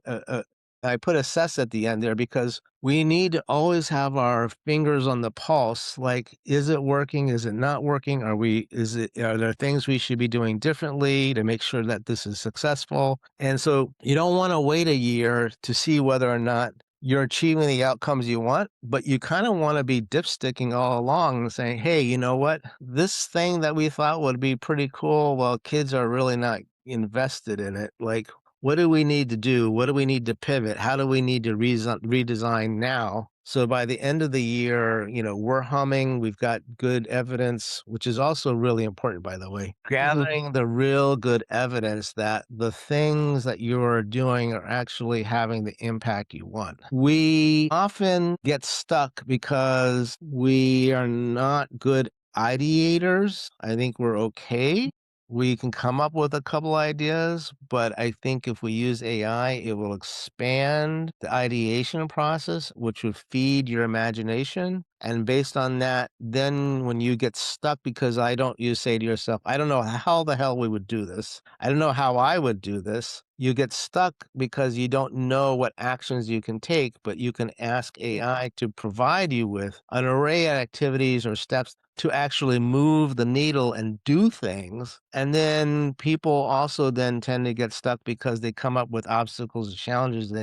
I put assess at the end there because we need to always have our fingers on the pulse. Like, is it working? Is it not working? Are there things we should be doing differently to make sure that this is successful? And so you don't want to wait a year to see whether or not you're achieving the outcomes you want, but you kind of want to be dipsticking all along and saying, hey, you know what? This thing that we thought would be pretty cool, well, kids are really not invested in it. Like, what do we need to do? What do we need to pivot? How do we need to redesign now? So by the end of the year, we're humming. We've got good evidence, which is also really important, by the way. Mhm. Gathering the real good evidence that the things that you're doing are actually having the impact you want. We often get stuck because we are not good ideators. I think we're okay. We can come up with a couple ideas, but I think if we use AI, it will expand the ideation process, which would feed your imagination. And based on that, then when you get stuck, because you say to yourself, I don't know how the hell we would do this. I don't know how I would do this. You get stuck because you don't know what actions you can take, but you can ask AI to provide you with an array of activities or steps to actually move the needle and do things. And then people also then tend to get stuck because they come up with obstacles and challenges and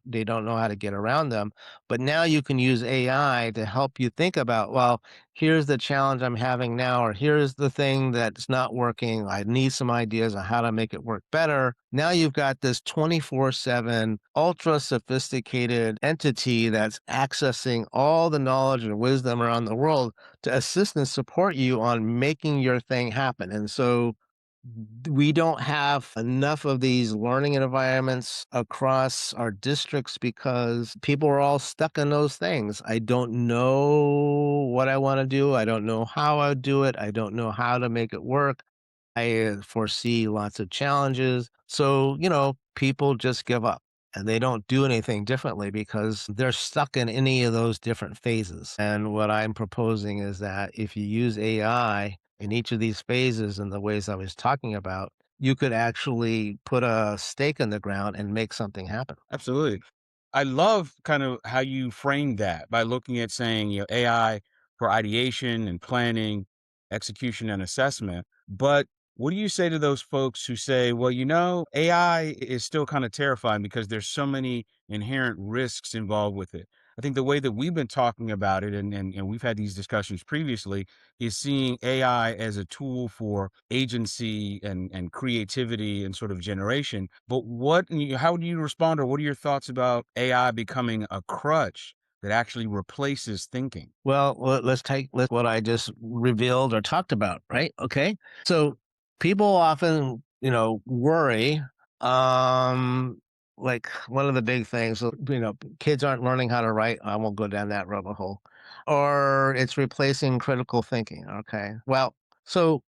they don't know how to get around them. But now you can use AI to help you think about, well, here's the challenge I'm having now, or here's the thing that's not working. I need some ideas on how to make it work better. Now you've got this 24/7 ultra sophisticated entity that's accessing all the knowledge and wisdom around the world to assist and support you on making your thing happen. And so we don't have enough of these learning environments across our districts because people are all stuck in those things. I don't know what I want to do. I don't know how I would do it. I don't know how to make it work. I foresee lots of challenges. So, people just give up and they don't do anything differently because they're stuck in any of those different phases. And what I'm proposing is that if you use AI in each of these phases in the ways I was talking about, you could actually put a stake in the ground and make something happen. Absolutely. I love kind of how you frame that by looking at saying, AI for ideation and planning, execution and assessment. But what do you say to those folks who say, well, AI is still kind of terrifying because there's so many inherent risks involved with it? I think the way that we've been talking about it, and we've had these discussions previously, is seeing AI as a tool for agency and creativity and sort of generation. But how do you respond, or what are your thoughts about AI becoming a crutch that actually replaces thinking? Well, let's take what I just revealed or talked about, right? Okay. So people often, worry. Um, like one of the big things, kids aren't learning how to write. I won't go down that rabbit hole. Or it's replacing critical thinking. Okay. Well, so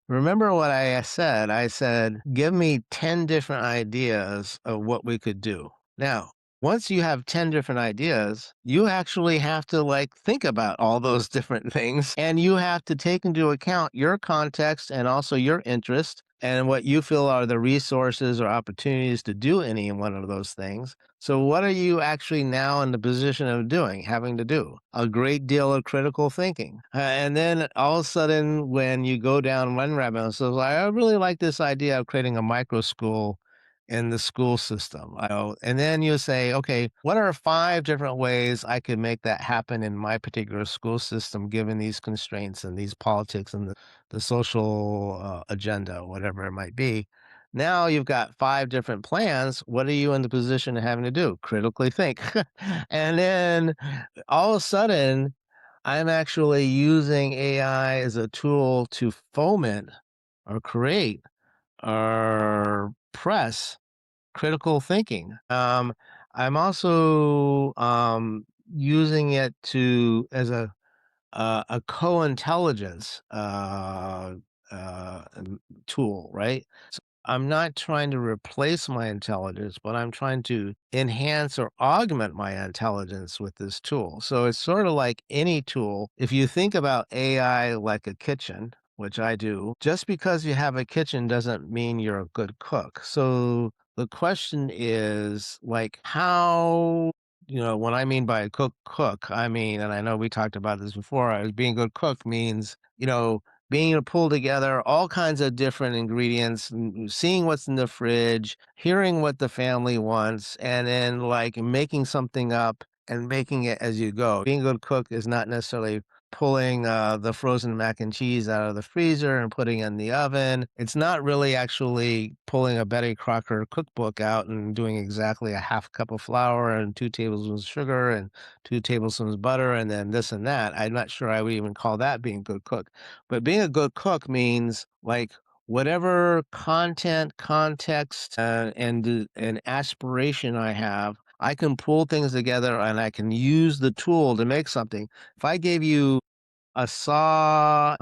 remember what I said? I said, give me 10 different ideas of what we could do. Now, once you have 10 different ideas, you actually have to think about all those different things and you have to take into account your context and also your interest and what you feel are the resources or opportunities to do any one of those things. So, what are you actually now in the position of doing, having to do? A great deal of critical thinking. And then all of a sudden, when you go down one rabbit hole, so I really like this idea of creating a micro school in the school system. And then you say, okay, what are 5 different ways I could make that happen in my particular school system, given these constraints and these politics and the social agenda, whatever it might be? Now you've got 5 different plans. What are you in the position of having to do? Critically think. And then all of a sudden, I'm actually using AI as a tool to foment or create or press critical thinking. I'm also using it to as a co-intelligence tool, right? I'm not trying to replace my intelligence, but I'm trying to enhance or augment my intelligence with this tool. So it's sort of like any tool. If you think about AI like a kitchen, which I do, just because you have a kitchen doesn't mean you're a good cook. So the question is how, what I mean by a cook, I mean, and I know we talked about this before, as being a good cook means, being able to pull together all kinds of different ingredients, seeing what's in the fridge, hearing what the family wants, and then making something up and making it as you go. Being a good cook is not necessarily pulling the frozen mac and cheese out of the freezer and putting it in the oven. It's not really actually pulling a Betty Crocker cookbook out and doing exactly a half cup of flour and 2 tablespoons of sugar and 2 tablespoons of butter and then this and that. I'm not sure I would even call that being a good cook. But being a good cook means like whatever content, context, and aspiration I have, I can pull things together and I can use the tool to make something. If I gave you a saw,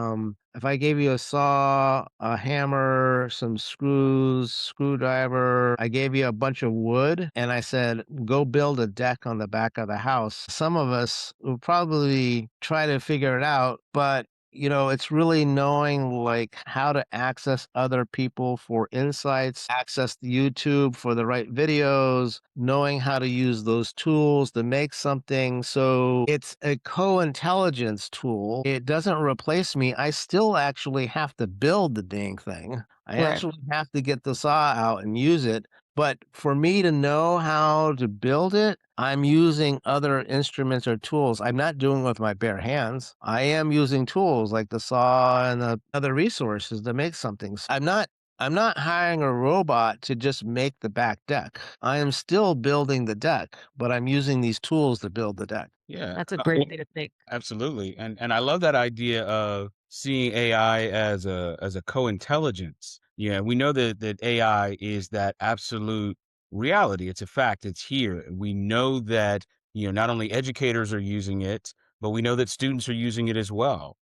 if I gave you a saw, a hammer, some screws, screwdriver, I gave you a bunch of wood, and I said, "Go build a deck on the back of the house." Some of us will probably try to figure it out, but it's really knowing like how to access other people for insights, access the YouTube for the right videos, knowing how to use those tools to make something. So it's a co-intelligence tool. It doesn't replace me. I still actually have to build the dang thing. I Right. actually have to get the saw out and use it. But for me to know how to build it, I'm using other instruments or tools. I'm not doing it with my bare hands. I am using tools like the saw and the other resources to make something. I'm not hiring a robot to just make the back deck. I am still building the deck, but I'm using these tools to build the deck. Yeah. That's a great way to think. Absolutely. And I love that idea of seeing AI as a co-intelligence. Yeah, we know that AI is that absolute reality. It's a fact. It's here. We know that, not only educators are using it, but we know that students are using it as well.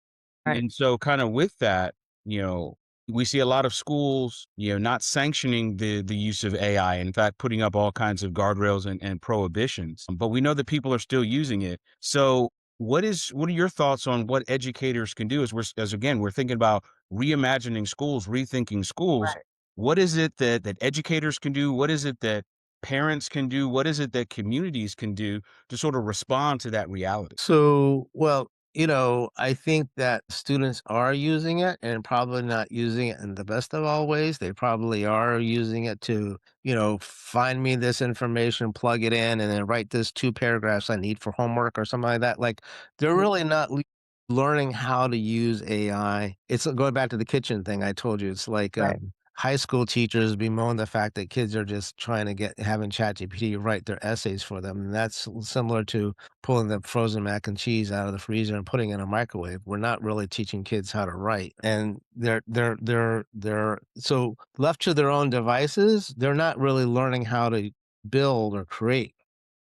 Right. And so kind of with that, you know, we see a lot of schools, not sanctioning the use of AI, in fact, putting up all kinds of guardrails and prohibitions. But we know that people are still using it. So what are your thoughts on what educators can do as again, we're thinking about reimagining schools, rethinking schools. Right. What is it that educators can do? What is it that parents can do? What is it that communities can do to sort of respond to that reality? So, well, I think that students are using it and probably not using it in the best of all ways. They probably are using it to, find me this information, plug it in, and then write this 2 paragraphs I need for homework or something like that. Like, they're Mhm. really not learning how to use AI. It's going back to the kitchen thing I told you. It's like Right. high school teachers bemoan the fact that kids are just trying to having ChatGPT write their essays for them. And that's similar to pulling the frozen mac and cheese out of the freezer and putting it in a microwave. We're not really teaching kids how to write. And they're so left to their own devices, they're not really learning how to build or create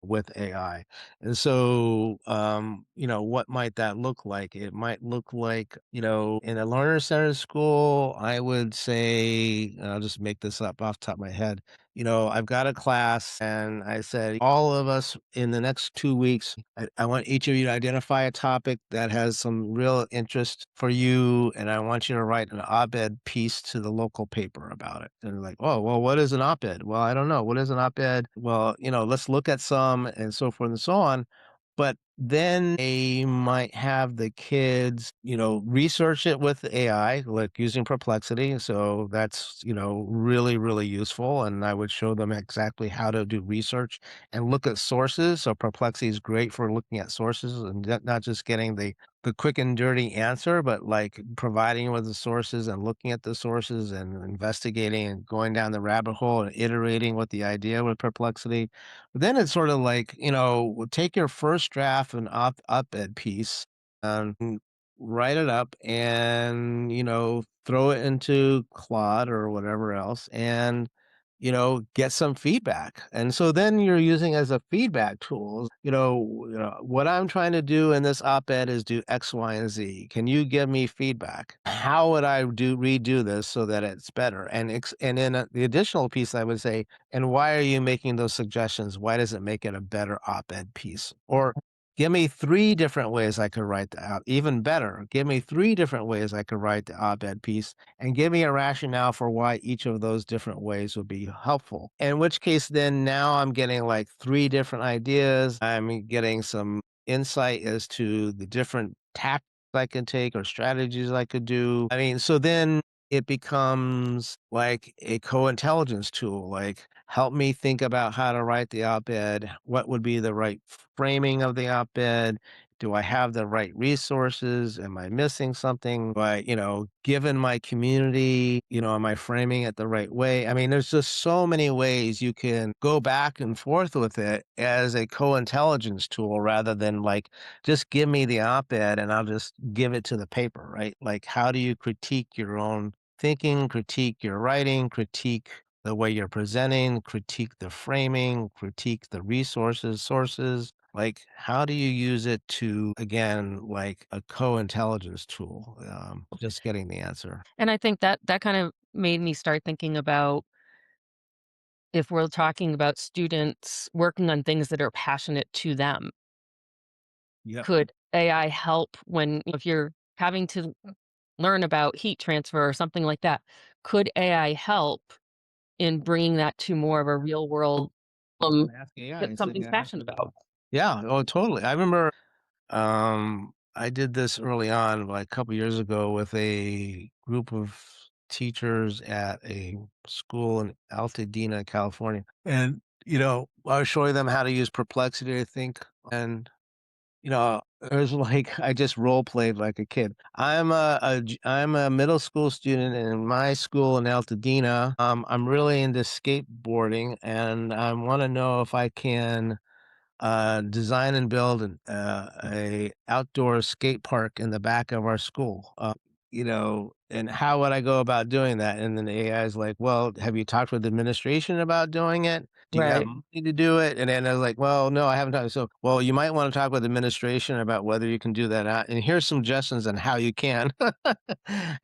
with AI. And so, what might that look like? It might look like, in a learner centered school, I would say, and I'll just make this up off the top of my head. I've got a class and I said, all of us in the next 2 weeks, I want each of you to identify a topic that has some real interest for you. And I want you to write an op-ed piece to the local paper about it. And they're like, oh, well, what is an op-ed? Well, I don't know. What is an op-ed? Well, let's look at some and so forth and so on. But then they might have the kids, research it with AI, like using Perplexity. So that's, really, really useful. And I would show them exactly how to do research and look at sources. So Perplexity is great for looking at sources and not just getting the quick and dirty answer, but like providing you with the sources and looking at the sources and investigating and going down the rabbit hole and iterating with the idea with Perplexity. But then it's sort of like, take your first draft and op-ed piece and write it up and, throw it into Claude or whatever else and, get some feedback. And so then you're using as a feedback tool, what I'm trying to do in this op-ed is do X, Y, and Z. Can you give me feedback? How would I redo this so that it's better? And then the additional piece I would say, and why are you making those suggestions? Why does it make it a better op-ed piece? Or give me 3 different ways I could write the op even better, give me 3 different ways I could write the op-ed piece, and give me a rationale for why each of those different ways would be helpful. In which case, then now I'm getting like 3 different ideas. I'm getting some insight as to the different tactics I can take or strategies I could do. I mean, so then it becomes like a co-intelligence tool, like help me think about how to write the op-ed, what would be the right framing of the op-ed, Do I have the right resources? Am I missing something? Given my community, am I framing it the right way? I mean, there's just so many ways you can go back and forth with it as a co-intelligence tool rather than like, just give me the op-ed and I'll just give it to the paper, right? Like, how do you critique your own thinking, critique your writing, critique the way you're presenting, critique the framing, critique the resources, sources. Like, how do you use it to, again, like a co-intelligence tool? Just getting the answer. And I think that that kind of made me start thinking about if we're talking about students working on things that are passionate to them, Yep. could AI help when if you're having to learn about heat transfer or something like that, could AI help in bringing that to more of a real world, Ask AI that instead of something's passionate asking. about? Yeah. Oh, totally. I remember I did this early on, like a couple years ago, with a group of teachers at a school in Altadena, California. And, I was showing them how to use Perplexity, I think. And, it was like I just role played like a kid. I'm a middle school student in my school in Altadena. I'm really into skateboarding and I want to know if I can design and build a outdoor skate park in the back of our school. And how would I go about doing that? And then the AI is like, well, have you talked with the administration about doing it? Do you have Right, money to do it? And then I was like, well, no, I haven't talked. So, well, you might want to talk with administration about whether you can do that. And here's some suggestions on how you can.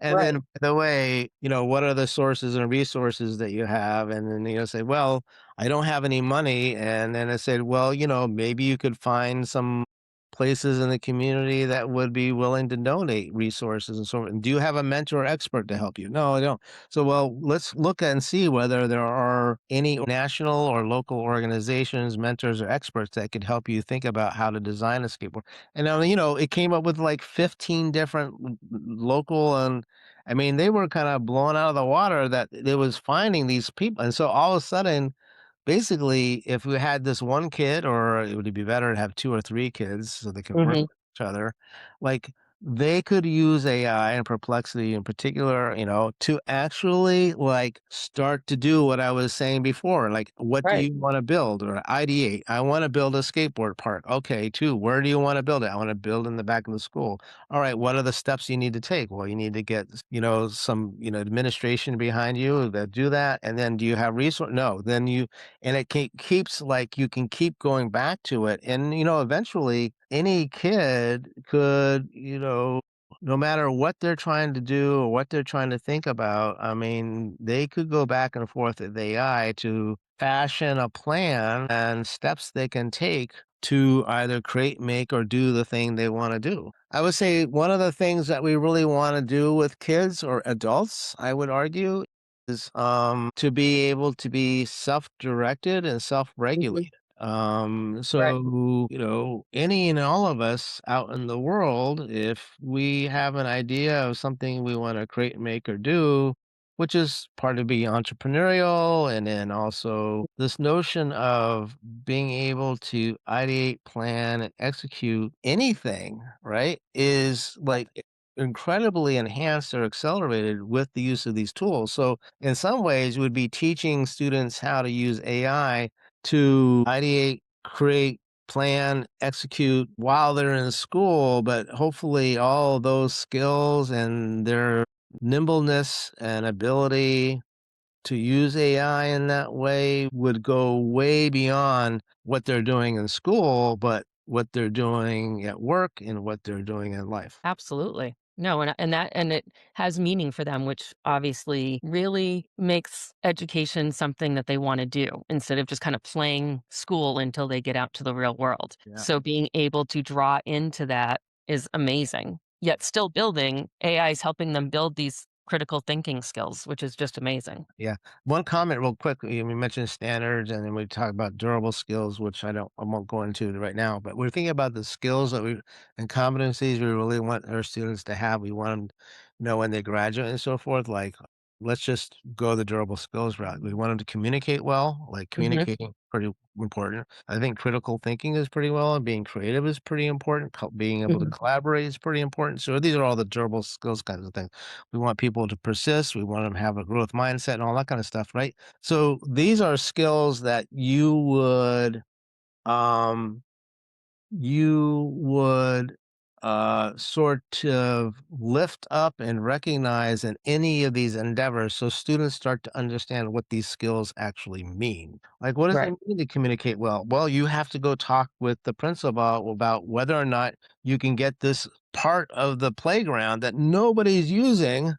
And then, right, by the way, what are the sources and resources that you have? And then, say, well, I don't have any money. And then I said, well, maybe you could find some places in the community that would be willing to donate resources and so on. Do you have a mentor or expert to help you? No, I don't. So, well, let's look and see whether there are any national or local organizations, mentors or experts that could help you think about how to design a skateboard. And it came up with like 15 different local and I mean, they were kind of blown out of the water that it was finding these people. And so all of a sudden, basically, if we had this one kid, or it would be better to have 2 or 3 kids so they can work mhm, with each other, like, they could use AI and Perplexity in particular, to actually, like, start to do what I was saying before, like, "What do right, you wanna build?" Or ideate, "I wanna build a skateboard park." "Okay, 2, where do you wanna build it?" "I wanna build in the back of the school." "Alright, what are the steps you need to take?" "Well, you need to get, some, administration behind you that do that, and then do you have resource?" "No." Then you and it keeps like you can keep going back to it. And, eventually any kid could, no matter what they're trying to do or what they're trying to think about, I mean, they could go back and forth with AI to fashion a plan and steps they can take to either create, make, or do the thing they want to do. I would say one of the things that we really want to do with kids or adults, I would argue, is, to be able to be self-directed and mhm, self-regulated. right, Any and all of us out in the world, if we have an idea of something we wanna create, make, or do, which is part of being entrepreneurial, and then also this notion of being able to ideate, plan, and execute anything, right, is, like, incredibly enhanced or accelerated with the use of these tools. So in some ways, would be teaching students how to use AI to ideate, create, plan, execute while they're in school, but hopefully all those skills and their nimbleness and ability to use AI in that way would go way beyond what they're doing in school, but what they're doing at work and what they're doing in life. absolutely. No, and it has meaning for them, which obviously really makes education something that they wanna do instead of just kind of playing school until they get out to the real world. Yeah. So being able to draw into that is amazing, yet still building AI is helping them build these critical thinking skills, which is just amazing. Yeah. One comment real quick. We mentioned standards and then we talk about durable skills, which I won't go into right now, but we're thinking about the skills and competencies we really want our students to have. We want them to know when they graduate and so forth. Like let's just go the durable skills route. We want them to communicate well, like Mhm. communicating pretty important. I think critical thinking is pretty well, and being creative is pretty important. Being able to Mhm. collaborate is pretty important. So these are all the durable skills kinds of things. We want people to persist. We want them to have a growth mindset and all that kind of stuff, right? So these are skills that um, you would sort of lift up and recognize in any of these endeavors so students start to understand what these skills actually mean. Like, what does it Right. mean to communicate well? Well, you have to go talk with the principal about whether or not you can get this part of the playground that nobody's using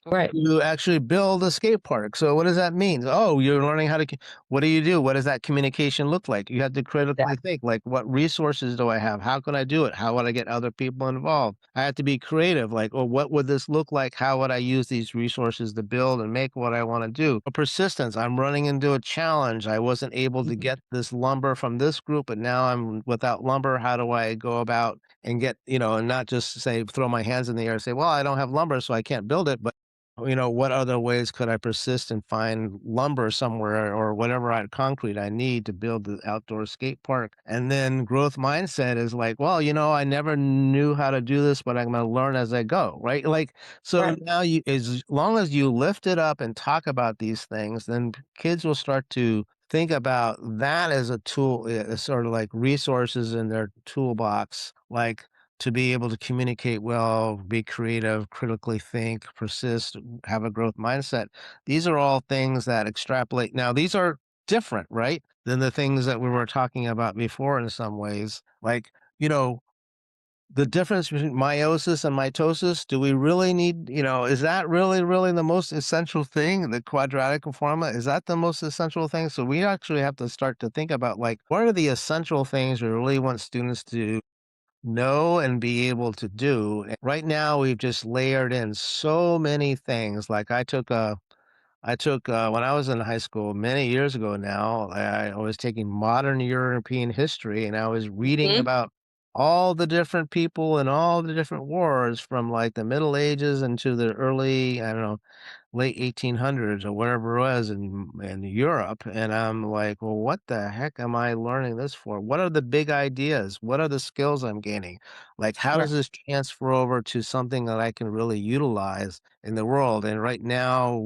Right. to actually build a skate park. So what does that mean? Oh, you're learning how to what do you do? What does that communication look like? You have to critically think, like, what resources do I have? How can I do it? How would I get other people involved? I have to be creative, like, oh, what would this look like? How would I use these resources to build and make what I want to do? Persistence. I'm running into a challenge. I wasn't able to Mhm. get this lumber from this group, but now I'm without lumber. How do I go about and get, and not just say, throw my hands in the air and say, well, I don't have lumber, so I can't build it, but what other ways could I persist and find lumber somewhere or whatever concrete I need to build the outdoor skate park? And then growth mindset is like, well, I never knew how to do this, but I'm going to learn as I go, right? Like, so Right. now as long as you lift it up and talk about these things, then kids will start to think about that as a tool, sort of like resources in their toolbox, like to be able to communicate well, be creative, critically think, persist, have a growth mindset. These are all things that extrapolate. Now, these are different, right, than the things that we were talking about before in some ways. Like, you know, the difference between meiosis and mitosis, do we really need, is that really, really the most essential thing? The quadratic formula, is that the most essential thing? So we actually have to start to think about, like, what are the essential things we really want students to know and be able to do. And right now, we've just layered in so many things. Like when I was in high school many years ago now, I was taking modern European history and I was reading Mhm. about all the different people and all the different wars from like the Middle Ages into the early, I don't know, late 1800s or whatever it was in Europe, and I'm like, "Well, what the heck am I learning this for? What are the big ideas? What are the skills I'm gaining? Like, how Right. does this transfer over to something that I can really utilize in the world?" And right now,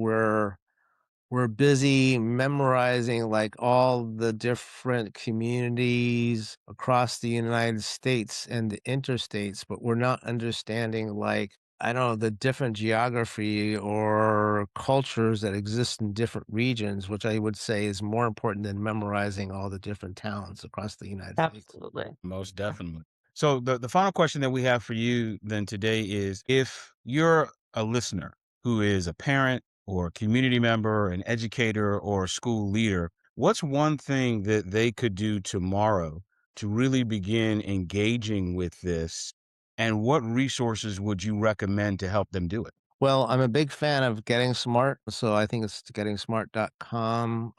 we're busy memorizing, like, all the different communities across the United States and the interstates, but we're not understanding, like, I don't know, the different geography or cultures that exist in different regions, which I would say is more important than memorizing all the different towns across the United States. Absolutely. Most definitely. So the final question that we have for you then today is if you're a listener who is a parent or a community member, an educator or a school leader, what's one thing that they could do tomorrow to really begin engaging with this? And what resources would you recommend to help them do it? Well, I'm a big fan of Getting Smart, so I think it's gettingsmart.com.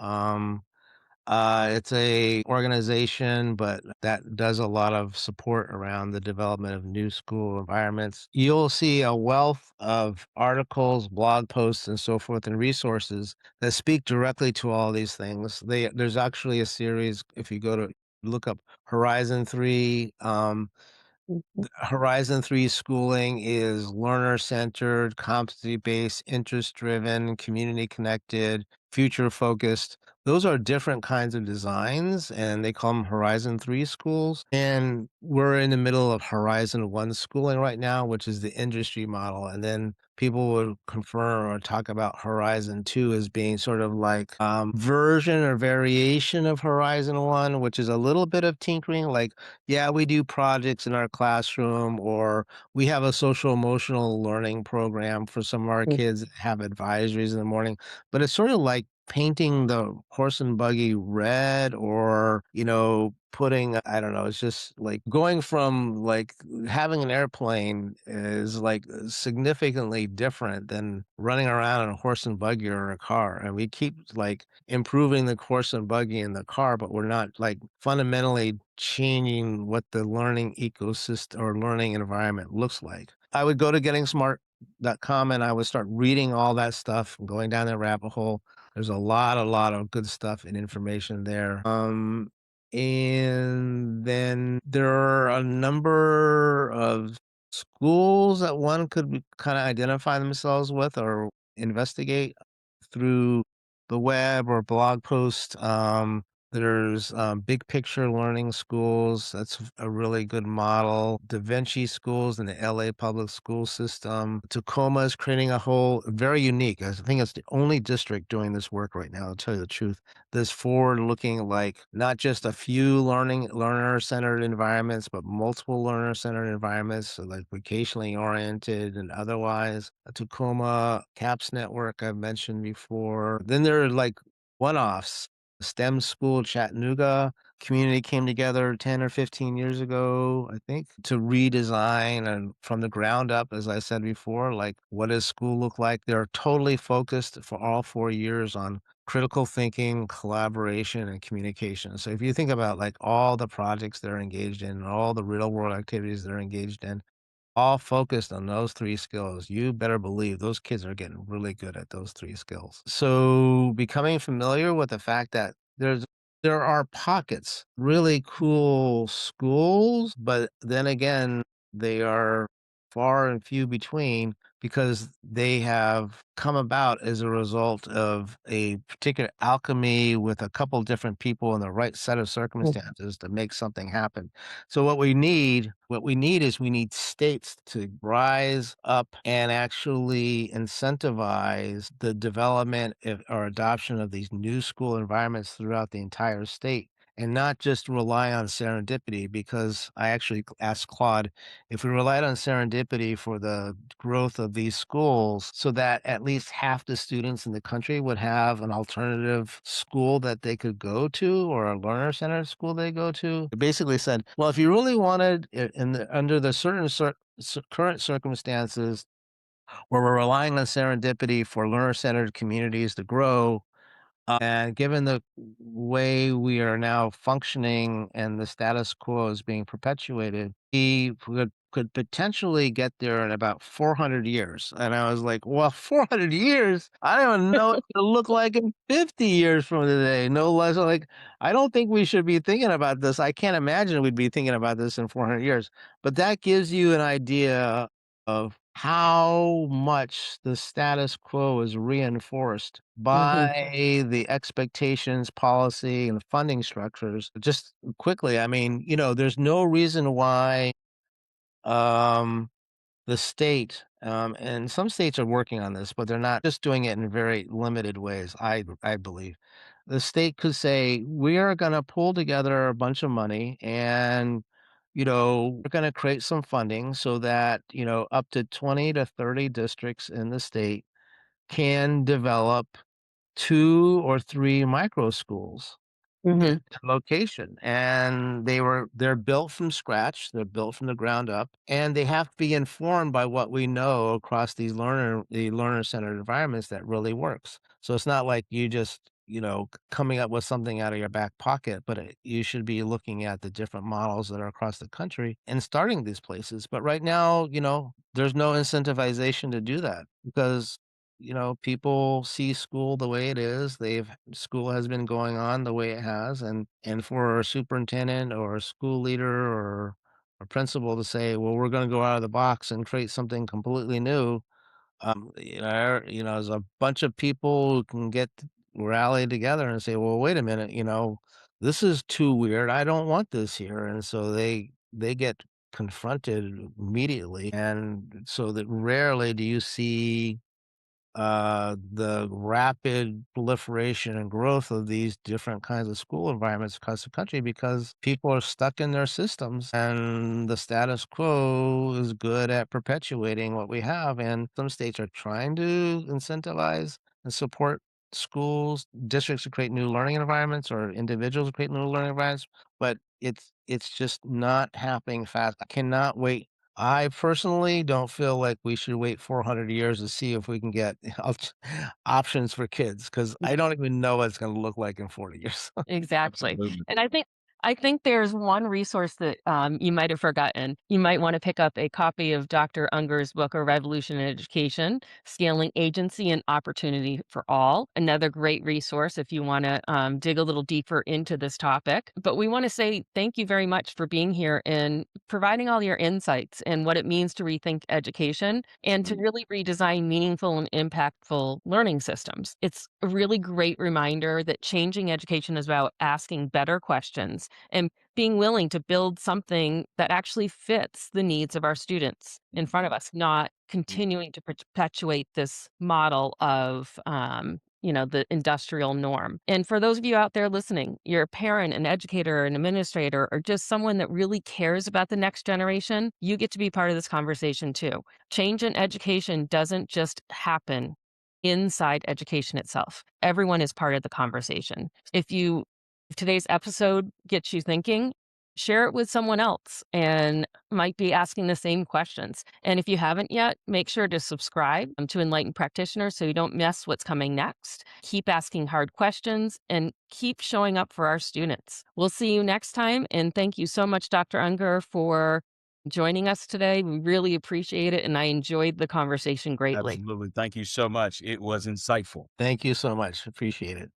It's a organization, but that does a lot of support around the development of new school environments. You'll see a wealth of articles, blog posts, and so forth, and resources that speak directly to all these things. There's actually a series, if you go to look up Horizon 3, Mhm. Horizon 3 schooling is learner centered, competency based, interest driven, community connected, future focused. Those are different kinds of designs, and they call them Horizon 3 schools. And we're in the middle of Horizon 1 schooling right now, which is the industry model. And then people would confirm or talk about Horizon 2 as being sort of like version or variation of Horizon 1, which is a little bit of tinkering, like yeah, we do projects in our classroom, or we have a social emotional learning program for some of our Mm. kids that have advisories in the morning. But it's sort of like painting the horse and buggy red or, putting I don't know, it's just like going from like having an airplane is like significantly different than running around in a horse and buggy or a car. And we keep like improving the horse and buggy in the car, but we're not like fundamentally changing what the learning ecosystem or learning environment looks like. I would go to gettingsmart.com and I would start reading all that stuff and going down that rabbit hole. There's a lot of good stuff and information there. And then there are a number of schools that one could kind of identify themselves with or investigate through the web or blog post. There's Big Picture Learning Schools. That's a really good model. Da Vinci Schools in the LA public school system. Tacoma is creating a whole very unique. I think it's the only district doing this work right now, to tell you the truth. This forward looking like not just a few learner centered environments, but multiple learner centered environments, so like vocationally oriented and otherwise. A Tacoma CAPS network I've mentioned before. Then there are like one offs. STEM school Chattanooga community came together 10 or 15 years ago, I think, to redesign and from the ground up, as I said before, like what does school look like? They're totally focused for all 4 years on critical thinking, collaboration, and communication. So if you think about like all the projects they're engaged in, all the real world activities they're engaged in, all focused on those 3 skills, you better believe those kids are getting really good at those 3 skills. So, becoming familiar with the fact that there are pockets, really cool schools, but then again, they are far and few between because they have come about as a result of a particular alchemy with a couple different people in the right set of circumstances to make something happen. So what we need is we need states to rise up and actually incentivize the development or adoption of these new school environments throughout the entire state and not just rely on serendipity because I actually asked Claude if we relied on serendipity for the growth of these schools so that at least half the students in the country would have an alternative school that they could go to or a learner centered school they go to. It basically said, well, if you really wanted under the current circumstances where we're relying on serendipity for learner centered communities to grow, and given the way we are now functioning and the status quo is being perpetuated, we could potentially get there in about 400 years. And I was like, well, 400 years? I don't even know what it'll look like in 50 years from today. No less like, I don't think we should be thinking about this. I can't imagine we'd be thinking about this in 400 years. But that gives you an idea of how much the status quo is reinforced Mhm. by the expectations, policy, and the funding structures. Just quickly, I mean, there's no reason why um, the state, and some states are working on this, but they're not just doing it in very limited ways, I believe. The state could say, we are going to pull together a bunch of money and we're going to create some funding so that, up to 20 to 30 districts in the state can develop 2 or 3 micro schools Mhm. location, and they're built from scratch, they're built from the ground up, and they have to be informed by what we know across the learner-centered environments that really works. So it's not like you just, coming up with something out of your back pocket, but you should be looking at the different models that are across the country and starting these places. But right now, there's no incentivization to do that because people see school the way it is. School has been going on the way it has, and for a superintendent or a school leader or a principal to say, "Well, we're going to go out of the box and create something completely new," there's a bunch of people who can get rallied together and say, "Well, wait a minute, this is too weird. I don't want this here," and so they get confronted immediately, and so that rarely do you see the rapid proliferation and growth of these different kinds of school environments across the country because people are stuck in their systems and the status quo is good at perpetuating what we have. And some states are trying to incentivize and support schools, districts to create new learning environments or individuals to create new learning environments, but it's just not happening fast. I cannot wait. I personally don't feel like we should wait 400 years to see if we can get options for kids because I don't even know what it's going to look like in 40 years. Exactly. Absolutely. And I think there's one resource that you might have forgotten. You might want to pick up a copy of Dr. Unger's book, A Revolution in Education, Scaling Agency and Opportunity for All. Another great resource if you want to dig a little deeper into this topic. But we want to say thank you very much for being here and providing all your insights and what it means to rethink education and to really redesign meaningful and impactful learning systems. It's a really great reminder that changing education is about asking better questions and being willing to build something that actually fits the needs of our students in front of us, not continuing to perpetuate this model of, the industrial norm. And for those of you out there listening, you're a parent, an educator, an administrator, or just someone that really cares about the next generation, you get to be part of this conversation too. Change in education doesn't just happen inside education itself. Everyone is part of the conversation. If today's episode gets you thinking, share it with someone else and might be asking the same questions. And if you haven't yet, make sure to subscribe to Enlightened Practitioners so you don't miss what's coming next. Keep asking hard questions and keep showing up for our students. We'll see you next time. And thank you so much, Dr. Unger, for joining us today. We really appreciate it. And I enjoyed the conversation greatly. Absolutely. Thank you so much. It was insightful. Thank you so much. Appreciate it.